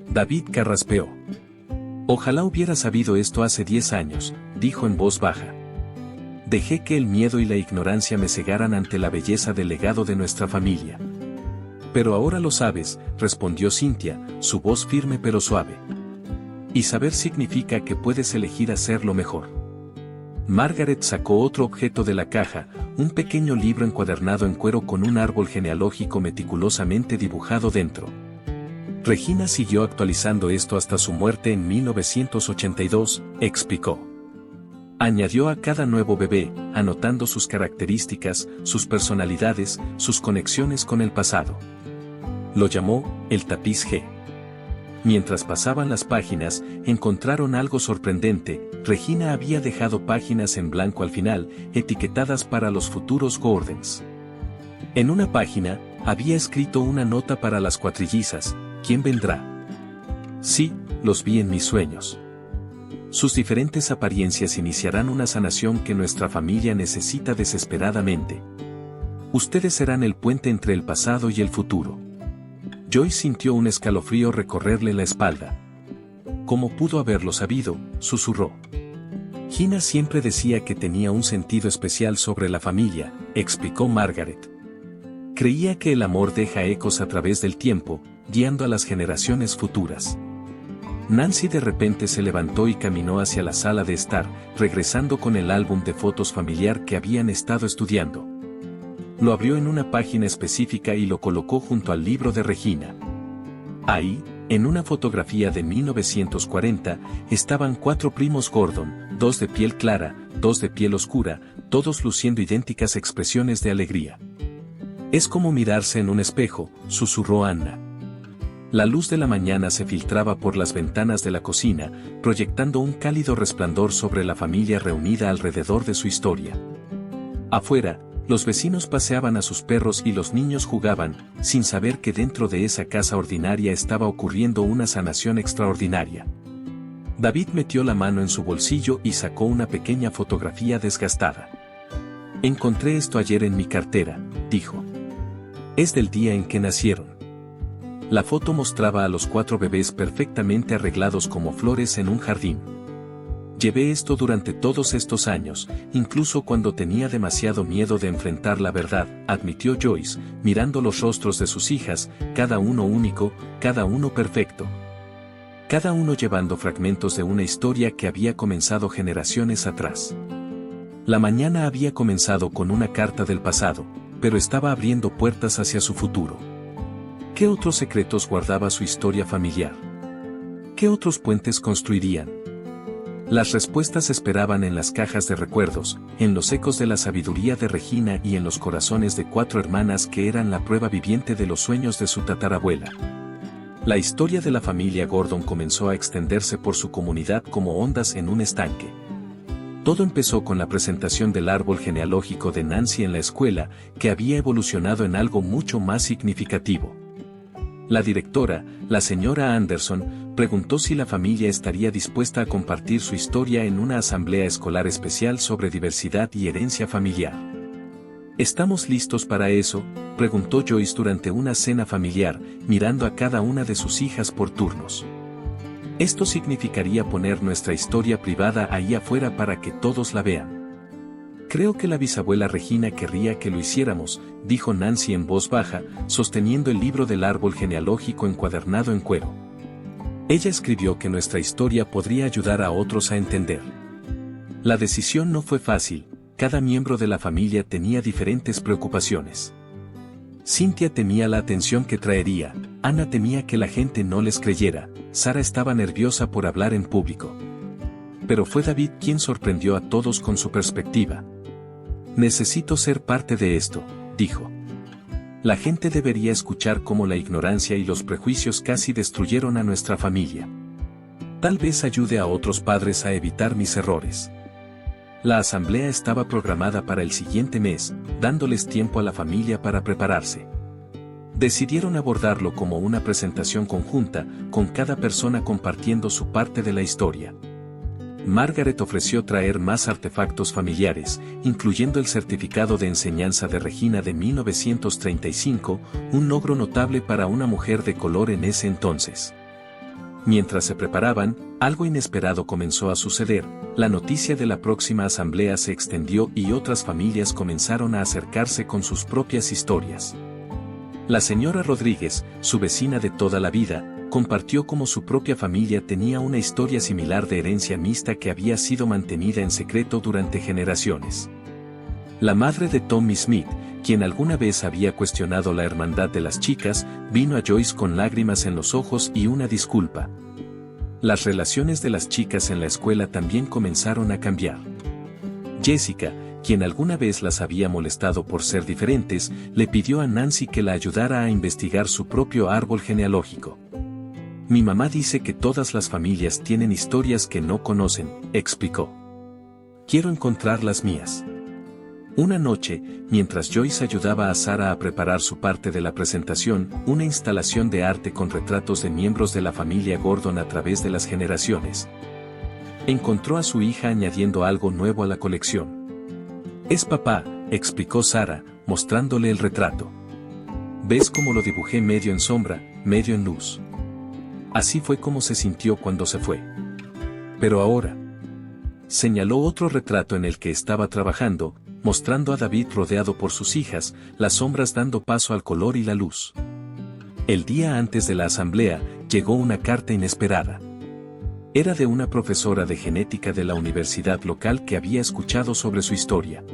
David carraspeó. Ojalá hubiera sabido esto hace 10 años, dijo en voz baja. Dejé que el miedo y la ignorancia me cegaran ante la belleza del legado de nuestra familia. Pero ahora lo sabes, respondió Cynthia, su voz firme pero suave. Y saber significa que puedes elegir hacerlo mejor. Margaret sacó otro objeto de la caja, un pequeño libro encuadernado en cuero con un árbol genealógico meticulosamente dibujado dentro. Regina siguió actualizando esto hasta su muerte en 1982, explicó. Añadió a cada nuevo bebé, anotando sus características, sus personalidades, sus conexiones con el pasado. Lo llamó, el tapiz G. Mientras pasaban las páginas, encontraron algo sorprendente. Regina había dejado páginas en blanco al final, etiquetadas para los futuros Gordons. En una página, había escrito una nota para las cuatrillizas: ¿quién vendrá? Sí, los vi en mis sueños. Sus diferentes apariencias iniciarán una sanación que nuestra familia necesita desesperadamente. Ustedes serán el puente entre el pasado y el futuro. Joyce sintió un escalofrío recorrerle la espalda. ¿Cómo pudo haberlo sabido?, susurró. Gina siempre decía que tenía un sentido especial sobre la familia, explicó Margaret. Creía que el amor deja ecos a través del tiempo, guiando a las generaciones futuras. Nancy de repente se levantó y caminó hacia la sala de estar, regresando con el álbum de fotos familiar que habían estado estudiando. Lo abrió en una página específica y lo colocó junto al libro de Regina. Ahí, en una fotografía de 1940, estaban 4 primos Gordon, 2 de piel clara, 2 de piel oscura, todos luciendo idénticas expresiones de alegría. Es como mirarse en un espejo, susurró Anna. La luz de la mañana se filtraba por las ventanas de la cocina, proyectando un cálido resplandor sobre la familia reunida alrededor de su historia. Afuera, los vecinos paseaban a sus perros y los niños jugaban, sin saber que dentro de esa casa ordinaria estaba ocurriendo una sanación extraordinaria. David metió la mano en su bolsillo y sacó una pequeña fotografía desgastada. Encontré esto ayer en mi cartera, dijo. Es del día en que nacieron. La foto mostraba a los 4 bebés perfectamente arreglados como flores en un jardín. Llevé esto durante todos estos años, incluso cuando tenía demasiado miedo de enfrentar la verdad, admitió Joyce, mirando los rostros de sus hijas, cada uno único, cada uno perfecto. Cada uno llevando fragmentos de una historia que había comenzado generaciones atrás. La mañana había comenzado con una carta del pasado, pero estaba abriendo puertas hacia su futuro. ¿Qué otros secretos guardaba su historia familiar? ¿Qué otros puentes construirían? Las respuestas esperaban en las cajas de recuerdos, en los ecos de la sabiduría de Regina y en los corazones de 4 hermanas que eran la prueba viviente de los sueños de su tatarabuela. La historia de la familia Gordon comenzó a extenderse por su comunidad como ondas en un estanque. Todo empezó con la presentación del árbol genealógico de Nancy en la escuela, que había evolucionado en algo mucho más significativo. La directora, la señora Anderson, preguntó si la familia estaría dispuesta a compartir su historia en una asamblea escolar especial sobre diversidad y herencia familiar. ¿Estamos listos para eso?, preguntó Joyce durante una cena familiar, mirando a cada una de sus hijas por turnos. Esto significaría poner nuestra historia privada ahí afuera para que todos la vean. Creo que la bisabuela Regina querría que lo hiciéramos, dijo Nancy en voz baja, sosteniendo el libro del árbol genealógico encuadernado en cuero. Ella escribió que nuestra historia podría ayudar a otros a entender. La decisión no fue fácil, cada miembro de la familia tenía diferentes preocupaciones. Cynthia temía la atención que traería, Anna temía que la gente no les creyera, Sara estaba nerviosa por hablar en público. Pero fue David quien sorprendió a todos con su perspectiva. Necesito ser parte de esto, dijo. La gente debería escuchar cómo la ignorancia y los prejuicios casi destruyeron a nuestra familia. Tal vez ayude a otros padres a evitar mis errores. La asamblea estaba programada para el siguiente mes, dándoles tiempo a la familia para prepararse. Decidieron abordarlo como una presentación conjunta, con cada persona compartiendo su parte de la historia. Margaret ofreció traer más artefactos familiares, incluyendo el certificado de enseñanza de Regina de 1935, un logro notable para una mujer de color en ese entonces. Mientras se preparaban, algo inesperado comenzó a suceder, la noticia de la próxima asamblea se extendió y otras familias comenzaron a acercarse con sus propias historias. La señora Rodríguez, su vecina de toda la vida, compartió cómo su propia familia tenía una historia similar de herencia mixta que había sido mantenida en secreto durante generaciones. La madre de Tommy Smith, quien alguna vez había cuestionado la hermandad de las chicas, vino a Joyce con lágrimas en los ojos y una disculpa. Las relaciones de las chicas en la escuela también comenzaron a cambiar. Jessica, quien alguna vez las había molestado por ser diferentes, le pidió a Nancy que la ayudara a investigar su propio árbol genealógico. Mi mamá dice que todas las familias tienen historias que no conocen, explicó. Quiero encontrar las mías. Una noche, mientras Joyce ayudaba a Sara a preparar su parte de la presentación, una instalación de arte con retratos de miembros de la familia Gordon a través de las generaciones, encontró a su hija añadiendo algo nuevo a la colección. Es papá, explicó Sara, mostrándole el retrato. ¿Ves cómo lo dibujé medio en sombra, medio en luz? Así fue como se sintió cuando se fue. Pero ahora, señaló otro retrato en el que estaba trabajando, mostrando a David rodeado por sus hijas, las sombras dando paso al color y la luz. El día antes de la asamblea, llegó una carta inesperada. Era de una profesora de genética de la universidad local que había escuchado sobre su historia.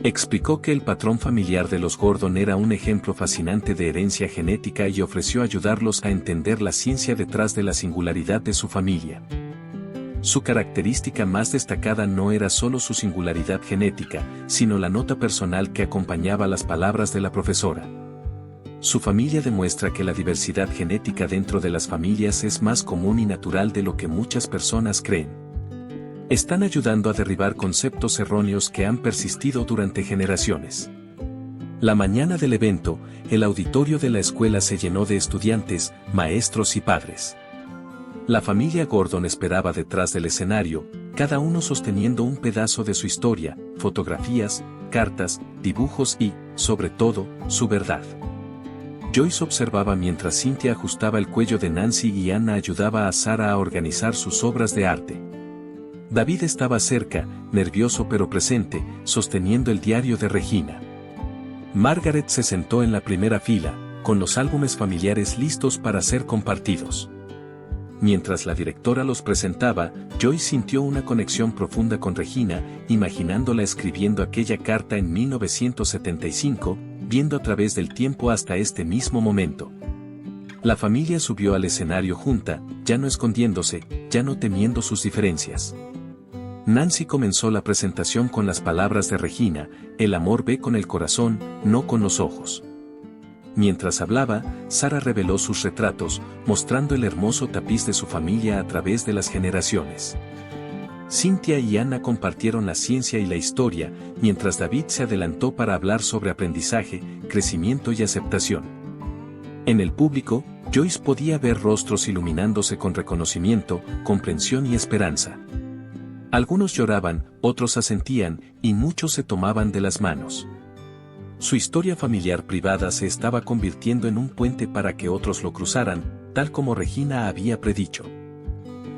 Explicó que el patrón familiar de los Gordon era un ejemplo fascinante de herencia genética y ofreció ayudarlos a entender la ciencia detrás de la singularidad de su familia. Su característica más destacada no era solo su singularidad genética, sino la nota personal que acompañaba las palabras de la profesora. Su familia demuestra que la diversidad genética dentro de las familias es más común y natural de lo que muchas personas creen. Están ayudando a derribar conceptos erróneos que han persistido durante generaciones. La mañana del evento, el auditorio de la escuela se llenó de estudiantes, maestros y padres. La familia Gordon esperaba detrás del escenario, cada uno sosteniendo un pedazo de su historia, fotografías, cartas, dibujos y, sobre todo, su verdad. Joyce observaba mientras Cynthia ajustaba el cuello de Nancy y Anna ayudaba a Sara a organizar sus obras de arte. David estaba cerca, nervioso pero presente, sosteniendo el diario de Regina. Margaret se sentó en la primera fila, con los álbumes familiares listos para ser compartidos. Mientras la directora los presentaba, Joyce sintió una conexión profunda con Regina, imaginándola escribiendo aquella carta en 1975, viendo a través del tiempo hasta este mismo momento. La familia subió al escenario junta, ya no escondiéndose, ya no temiendo sus diferencias. Nancy comenzó la presentación con las palabras de Regina: el amor ve con el corazón, no con los ojos. Mientras hablaba, Sara reveló sus retratos, mostrando el hermoso tapiz de su familia a través de las generaciones. Cynthia y Anna compartieron la ciencia y la historia, mientras David se adelantó para hablar sobre aprendizaje, crecimiento y aceptación. En el público, Joyce podía ver rostros iluminándose con reconocimiento, comprensión y esperanza. Algunos lloraban, otros asentían, y muchos se tomaban de las manos. Su historia familiar privada se estaba convirtiendo en un puente para que otros lo cruzaran, tal como Regina había predicho.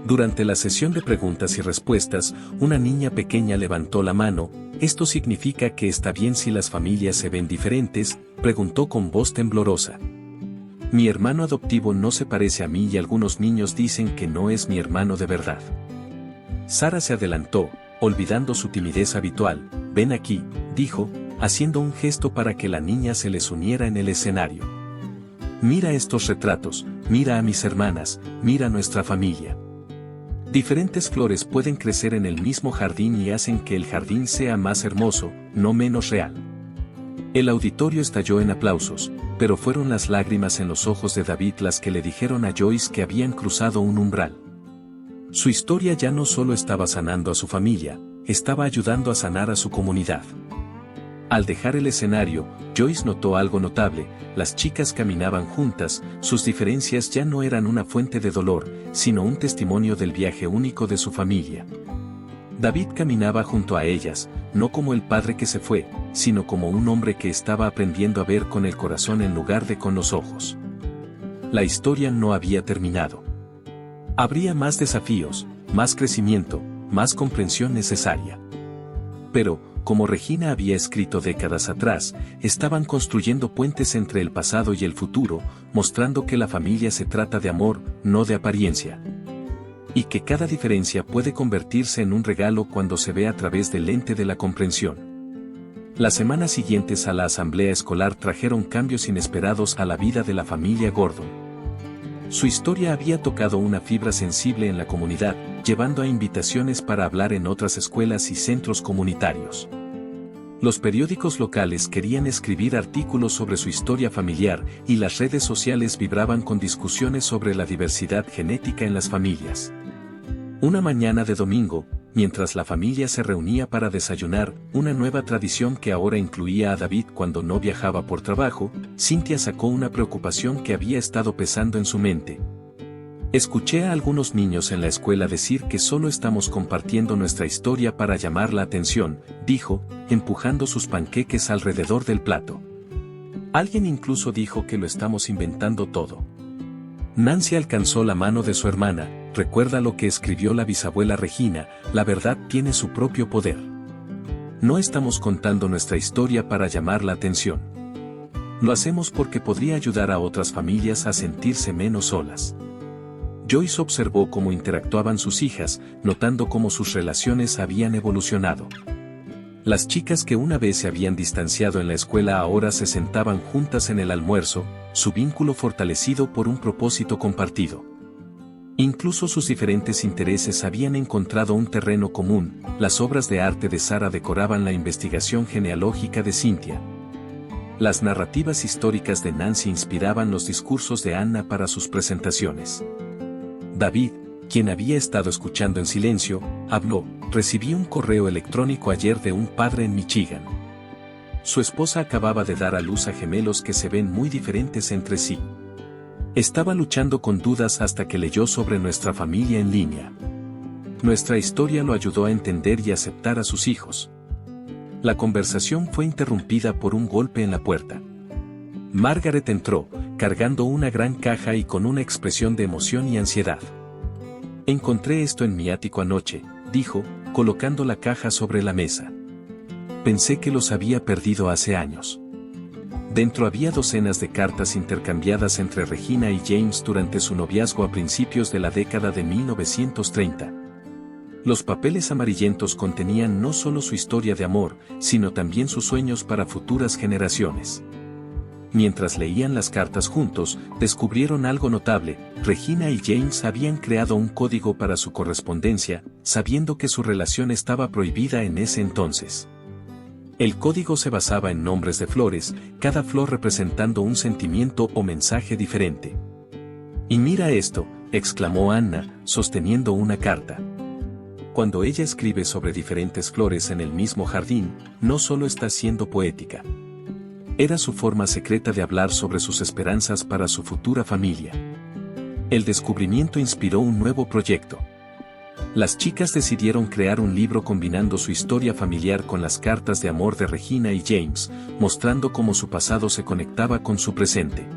Durante la sesión de preguntas y respuestas, una niña pequeña levantó la mano. ¿Esto significa que está bien si las familias se ven diferentes?, preguntó con voz temblorosa. Mi hermano adoptivo no se parece a mí y algunos niños dicen que no es mi hermano de verdad. Sara se adelantó, olvidando su timidez habitual. Ven aquí, dijo, haciendo un gesto para que la niña se les uniera en el escenario. Mira estos retratos, mira a mis hermanas, mira nuestra familia. Diferentes flores pueden crecer en el mismo jardín y hacen que el jardín sea más hermoso, no menos real. El auditorio estalló en aplausos, pero fueron las lágrimas en los ojos de David las que le dijeron a Joyce que habían cruzado un umbral. Su historia ya no solo estaba sanando a su familia, estaba ayudando a sanar a su comunidad. Al dejar el escenario, Joyce notó algo notable: las chicas caminaban juntas, sus diferencias ya no eran una fuente de dolor, sino un testimonio del viaje único de su familia. David caminaba junto a ellas, no como el padre que se fue, sino como un hombre que estaba aprendiendo a ver con el corazón en lugar de con los ojos. La historia no había terminado. Habría más desafíos, más crecimiento, más comprensión necesaria. Pero, como Regina había escrito décadas atrás, estaban construyendo puentes entre el pasado y el futuro, mostrando que la familia se trata de amor, no de apariencia. Y que cada diferencia puede convertirse en un regalo cuando se ve a través del lente de la comprensión. Las semanas siguientes a la asamblea escolar trajeron cambios inesperados a la vida de la familia Gordon. Su historia había tocado una fibra sensible en la comunidad, llevando a invitaciones para hablar en otras escuelas y centros comunitarios. Los periódicos locales querían escribir artículos sobre su historia familiar y las redes sociales vibraban con discusiones sobre la diversidad genética en las familias. Una mañana de domingo, mientras la familia se reunía para desayunar, una nueva tradición que ahora incluía a David cuando no viajaba por trabajo, Cynthia sacó una preocupación que había estado pesando en su mente. Escuché a algunos niños en la escuela decir que solo estamos compartiendo nuestra historia para llamar la atención, dijo, empujando sus panqueques alrededor del plato. Alguien incluso dijo que lo estamos inventando todo. Nancy alcanzó la mano de su hermana. Recuerda lo que escribió la bisabuela Regina, la verdad tiene su propio poder. No estamos contando nuestra historia para llamar la atención. Lo hacemos porque podría ayudar a otras familias a sentirse menos solas. Joyce observó cómo interactuaban sus hijas, notando cómo sus relaciones habían evolucionado. Las chicas que una vez se habían distanciado en la escuela ahora se sentaban juntas en el almuerzo, su vínculo fortalecido por un propósito compartido. Incluso sus diferentes intereses habían encontrado un terreno común, las obras de arte de Sara decoraban la investigación genealógica de Cynthia. Las narrativas históricas de Nancy inspiraban los discursos de Anna para sus presentaciones. David, quien había estado escuchando en silencio, habló: recibí un correo electrónico ayer de un padre en Michigan. Su esposa acababa de dar a luz a gemelos que se ven muy diferentes entre sí. Estaba luchando con dudas hasta que leyó sobre nuestra familia en línea. Nuestra historia lo ayudó a entender y aceptar a sus hijos. La conversación fue interrumpida por un golpe en la puerta. Margaret entró, cargando una gran caja y con una expresión de emoción y ansiedad. Encontré esto en mi ático anoche, dijo, colocando la caja sobre la mesa. Pensé que los había perdido hace años. Dentro había docenas de cartas intercambiadas entre Regina y James durante su noviazgo a principios de la década de 1930. Los papeles amarillentos contenían no solo su historia de amor, sino también sus sueños para futuras generaciones. Mientras leían las cartas juntos, descubrieron algo notable: Regina y James habían creado un código para su correspondencia, sabiendo que su relación estaba prohibida en ese entonces. El código se basaba en nombres de flores, cada flor representando un sentimiento o mensaje diferente. «Y mira esto», exclamó Anna, sosteniendo una carta. Cuando ella escribe sobre diferentes flores en el mismo jardín, no solo está siendo poética. Era su forma secreta de hablar sobre sus esperanzas para su futura familia. El descubrimiento inspiró un nuevo proyecto. Las chicas decidieron crear un libro combinando su historia familiar con las cartas de amor de Regina y James, mostrando cómo su pasado se conectaba con su presente.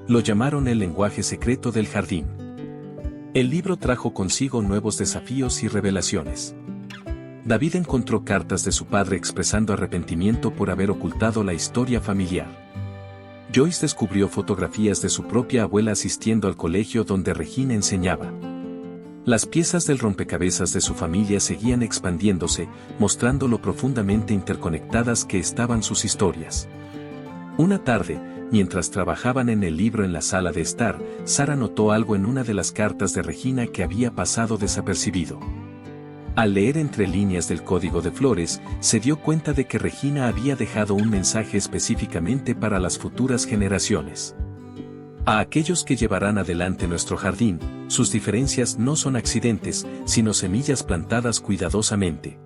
Lo llamaron El lenguaje secreto del jardín. El libro trajo consigo nuevos desafíos y revelaciones. David encontró cartas de su padre expresando arrepentimiento por haber ocultado la historia familiar. Joyce descubrió fotografías de su propia abuela asistiendo al colegio donde Regina enseñaba. Las piezas del rompecabezas de su familia seguían expandiéndose, mostrando lo profundamente interconectadas que estaban sus historias. Una tarde, mientras trabajaban en el libro en la sala de estar, Sara notó algo en una de las cartas de Regina que había pasado desapercibido. Al leer entre líneas del código de flores, se dio cuenta de que Regina había dejado un mensaje específicamente para las futuras generaciones. A aquellos que llevarán adelante nuestro jardín, sus diferencias no son accidentes, sino semillas plantadas cuidadosamente.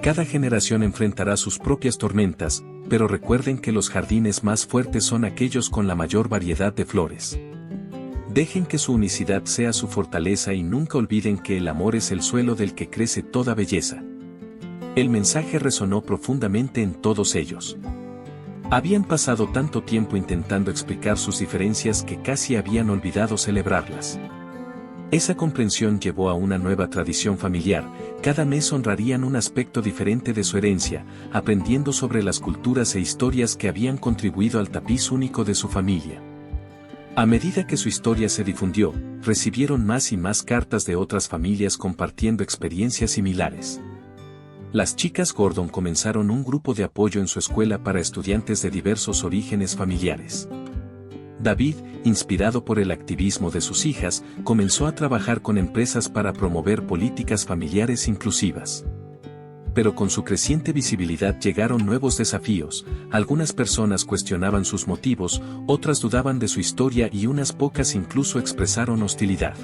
Cada generación enfrentará sus propias tormentas, pero recuerden que los jardines más fuertes son aquellos con la mayor variedad de flores. Dejen que su unicidad sea su fortaleza y nunca olviden que el amor es el suelo del que crece toda belleza. El mensaje resonó profundamente en todos ellos. Habían pasado tanto tiempo intentando explicar sus diferencias que casi habían olvidado celebrarlas. Esa comprensión llevó a una nueva tradición familiar: cada mes honrarían un aspecto diferente de su herencia, aprendiendo sobre las culturas e historias que habían contribuido al tapiz único de su familia. A medida que su historia se difundió, recibieron más y más cartas de otras familias compartiendo experiencias similares. Las chicas Gordon comenzaron un grupo de apoyo en su escuela para estudiantes de diversos orígenes familiares. David, inspirado por el activismo de sus hijas, comenzó a trabajar con empresas para promover políticas familiares inclusivas. Pero con su creciente visibilidad llegaron nuevos desafíos, algunas personas cuestionaban sus motivos, otras dudaban de su historia y unas pocas incluso expresaron hostilidad.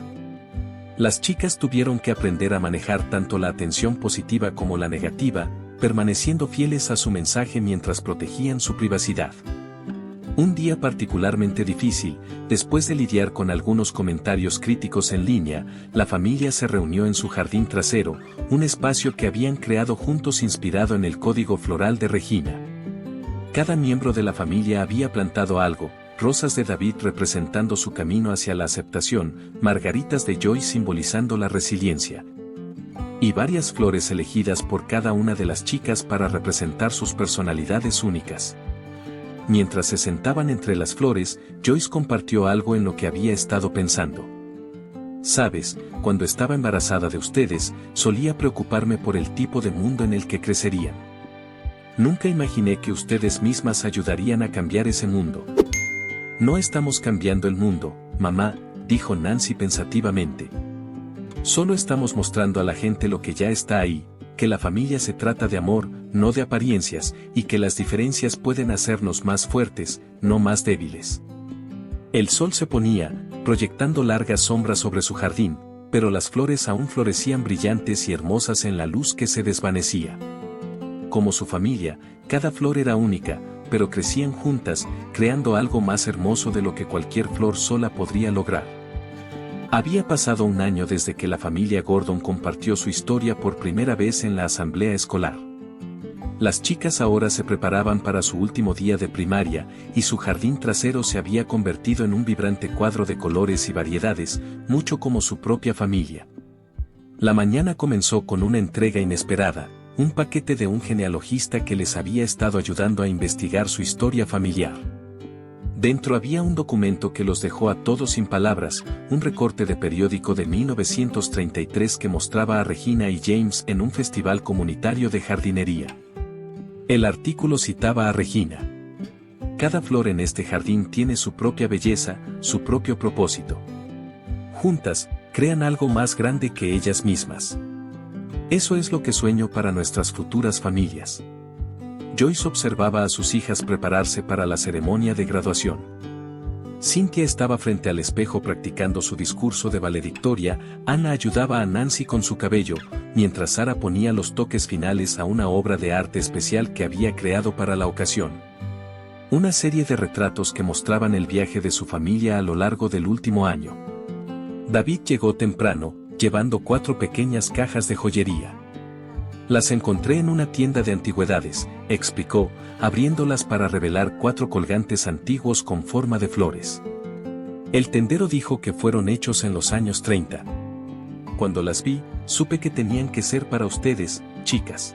Las chicas tuvieron que aprender a manejar tanto la atención positiva como la negativa, permaneciendo fieles a su mensaje mientras protegían su privacidad. Un día particularmente difícil, después de lidiar con algunos comentarios críticos en línea, la familia se reunió en su jardín trasero, un espacio que habían creado juntos inspirado en el código floral de Regina. Cada miembro de la familia había plantado algo, rosas de David representando su camino hacia la aceptación, margaritas de Joy simbolizando la resiliencia, y varias flores elegidas por cada una de las chicas para representar sus personalidades únicas. Mientras se sentaban entre las flores, Joyce compartió algo en lo que había estado pensando. Sabes, cuando estaba embarazada de ustedes, solía preocuparme por el tipo de mundo en el que crecerían. Nunca imaginé que ustedes mismas ayudarían a cambiar ese mundo. No estamos cambiando el mundo, mamá, dijo Nancy pensativamente. Solo estamos mostrando a la gente lo que ya está ahí, que la familia se trata de amor, no de apariencias, y que las diferencias pueden hacernos más fuertes, no más débiles. El sol se ponía, proyectando largas sombras sobre su jardín, pero las flores aún florecían brillantes y hermosas en la luz que se desvanecía. Como su familia, cada flor era única, pero crecían juntas, creando algo más hermoso de lo que cualquier flor sola podría lograr. Había pasado un año desde que la familia Gordon compartió su historia por primera vez en la asamblea escolar. Las chicas ahora se preparaban para su último día de primaria, y su jardín trasero se había convertido en un vibrante cuadro de colores y variedades, mucho como su propia familia. La mañana comenzó con una entrega inesperada, un paquete de un genealogista que les había estado ayudando a investigar su historia familiar. Dentro había un documento que los dejó a todos sin palabras, un recorte de periódico de 1933 que mostraba a Regina y James en un festival comunitario de jardinería. El artículo citaba a Regina. Cada flor en este jardín tiene su propia belleza, su propio propósito. Juntas, crean algo más grande que ellas mismas. Eso es lo que sueño para nuestras futuras familias. Joyce observaba a sus hijas prepararse para la ceremonia de graduación. Cynthia estaba frente al espejo practicando su discurso de valedictoria, Anna ayudaba a Nancy con su cabello, mientras Sara ponía los toques finales a una obra de arte especial que había creado para la ocasión. Una serie de retratos que mostraban el viaje de su familia a lo largo del último año. David llegó temprano, llevando 4 pequeñas cajas de joyería. Las encontré en una tienda de antigüedades, explicó, abriéndolas para revelar 4 colgantes antiguos con forma de flores. El tendero dijo que fueron hechos en los años 30. Cuando las vi, supe que tenían que ser para ustedes, chicas.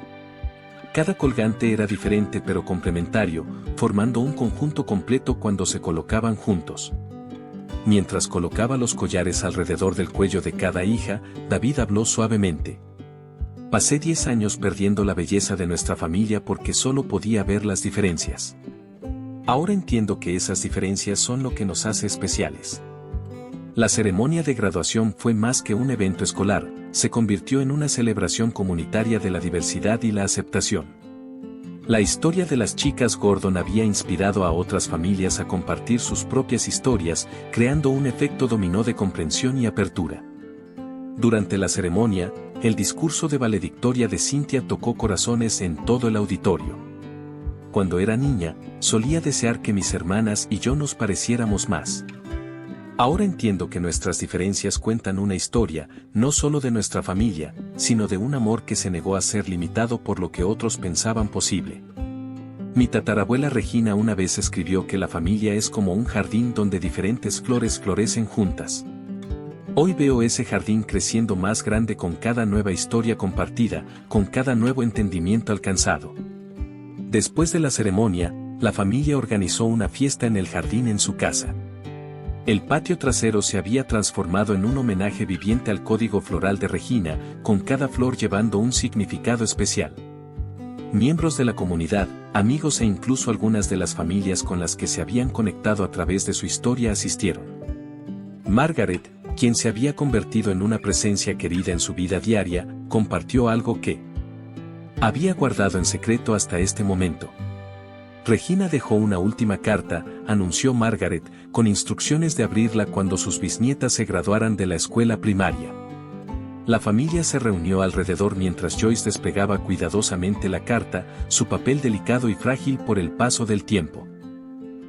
Cada colgante era diferente pero complementario, formando un conjunto completo cuando se colocaban juntos. Mientras colocaba los collares alrededor del cuello de cada hija, David habló suavemente. Pasé 10 años perdiendo la belleza de nuestra familia porque solo podía ver las diferencias. Ahora entiendo que esas diferencias son lo que nos hace especiales. La ceremonia de graduación fue más que un evento escolar, se convirtió en una celebración comunitaria de la diversidad y la aceptación. La historia de las chicas Gordon había inspirado a otras familias a compartir sus propias historias, creando un efecto dominó de comprensión y apertura. Durante la ceremonia, el discurso de valedictoria de Cynthia tocó corazones en todo el auditorio. Cuando era niña, solía desear que mis hermanas y yo nos pareciéramos más. Ahora entiendo que nuestras diferencias cuentan una historia, no solo de nuestra familia, sino de un amor que se negó a ser limitado por lo que otros pensaban posible. Mi tatarabuela Regina una vez escribió que la familia es como un jardín donde diferentes flores florecen juntas. Hoy veo ese jardín creciendo más grande con cada nueva historia compartida, con cada nuevo entendimiento alcanzado. Después de la ceremonia, la familia organizó una fiesta en el jardín en su casa. El patio trasero se había transformado en un homenaje viviente al código floral de Regina, con cada flor llevando un significado especial. Miembros de la comunidad, amigos e incluso algunas de las familias con las que se habían conectado a través de su historia asistieron. Margaret, quien se había convertido en una presencia querida en su vida diaria, compartió algo que había guardado en secreto hasta este momento. Regina dejó una última carta, anunció Margaret, con instrucciones de abrirla cuando sus bisnietas se graduaran de la escuela primaria. La familia se reunió alrededor mientras Joyce despegaba cuidadosamente la carta, su papel delicado y frágil por el paso del tiempo.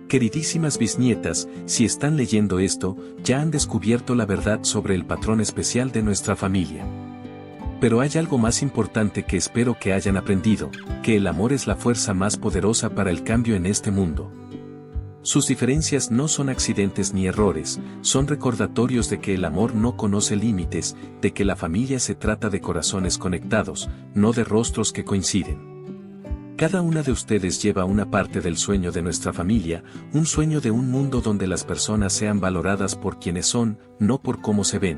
Queridísimas bisnietas, si están leyendo esto, ya han descubierto la verdad sobre el patrón especial de nuestra familia. Pero hay algo más importante que espero que hayan aprendido, que el amor es la fuerza más poderosa para el cambio en este mundo. Sus diferencias no son accidentes ni errores, son recordatorios de que el amor no conoce límites, de que la familia se trata de corazones conectados, no de rostros que coinciden. Cada una de ustedes lleva una parte del sueño de nuestra familia, un sueño de un mundo donde las personas sean valoradas por quienes son, no por cómo se ven.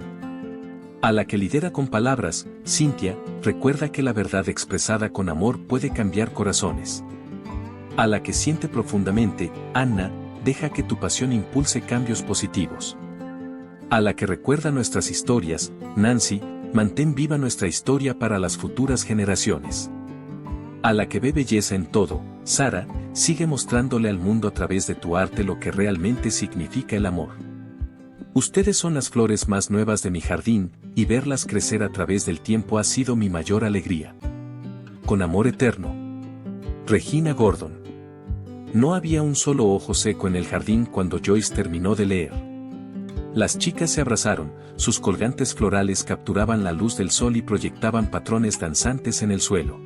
A la que lidera con palabras, Cynthia, recuerda que la verdad expresada con amor puede cambiar corazones. A la que siente profundamente, Anna, deja que tu pasión impulse cambios positivos. A la que recuerda nuestras historias, Nancy, mantén viva nuestra historia para las futuras generaciones. A la que ve belleza en todo, Sara, sigue mostrándole al mundo a través de tu arte lo que realmente significa el amor. Ustedes son las flores más nuevas de mi jardín, y verlas crecer a través del tiempo ha sido mi mayor alegría. Con amor eterno. Regina Gordon. No había un solo ojo seco en el jardín cuando Joyce terminó de leer. Las chicas se abrazaron, sus colgantes florales capturaban la luz del sol y proyectaban patrones danzantes en el suelo.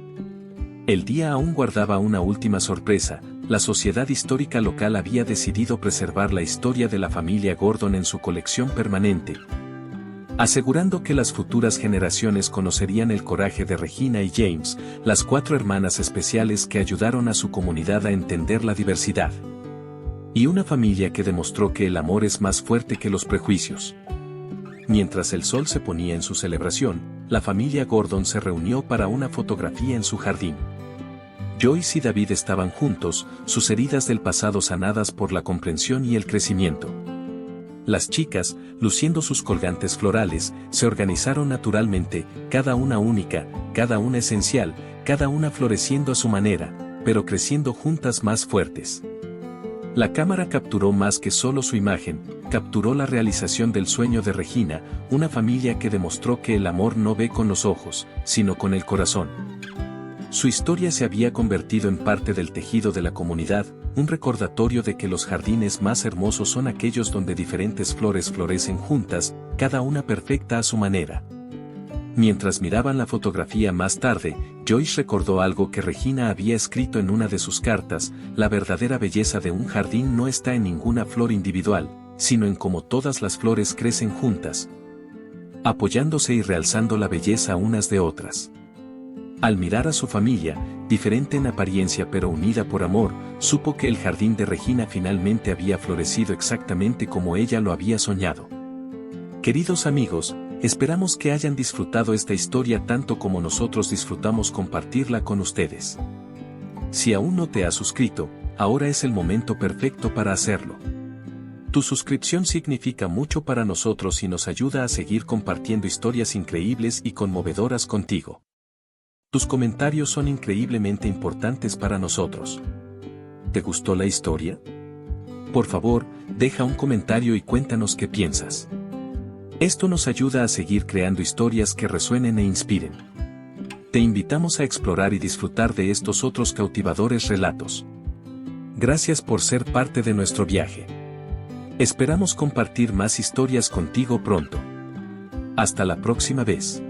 El día aún guardaba una última sorpresa. La Sociedad Histórica Local había decidido preservar la historia de la familia Gordon en su colección permanente, asegurando que las futuras generaciones conocerían el coraje de Regina y James, las 4 hermanas especiales que ayudaron a su comunidad a entender la diversidad. Y una familia que demostró que el amor es más fuerte que los prejuicios. Mientras el sol se ponía en su celebración, la familia Gordon se reunió para una fotografía en su jardín. Joyce y David estaban juntos, sus heridas del pasado sanadas por la comprensión y el crecimiento. Las chicas, luciendo sus colgantes florales, se organizaron naturalmente, cada una única, cada una esencial, cada una floreciendo a su manera, pero creciendo juntas más fuertes. La cámara capturó más que solo su imagen, capturó la realización del sueño de Regina, una familia que demostró que el amor no ve con los ojos, sino con el corazón. Su historia se había convertido en parte del tejido de la comunidad, un recordatorio de que los jardines más hermosos son aquellos donde diferentes flores florecen juntas, cada una perfecta a su manera. Mientras miraban la fotografía más tarde, Joyce recordó algo que Regina había escrito en una de sus cartas: la verdadera belleza de un jardín no está en ninguna flor individual, sino en cómo todas las flores crecen juntas, apoyándose y realzando la belleza unas de otras. Al mirar a su familia, diferente en apariencia pero unida por amor, supo que el jardín de Regina finalmente había florecido exactamente como ella lo había soñado. Queridos amigos, esperamos que hayan disfrutado esta historia tanto como nosotros disfrutamos compartirla con ustedes. Si aún no te has suscrito, ahora es el momento perfecto para hacerlo. Tu suscripción significa mucho para nosotros y nos ayuda a seguir compartiendo historias increíbles y conmovedoras contigo. Tus comentarios son increíblemente importantes para nosotros. ¿Te gustó la historia? Por favor, deja un comentario y cuéntanos qué piensas. Esto nos ayuda a seguir creando historias que resuenen e inspiren. Te invitamos a explorar y disfrutar de estos otros cautivadores relatos. Gracias por ser parte de nuestro viaje. Esperamos compartir más historias contigo pronto. Hasta la próxima vez.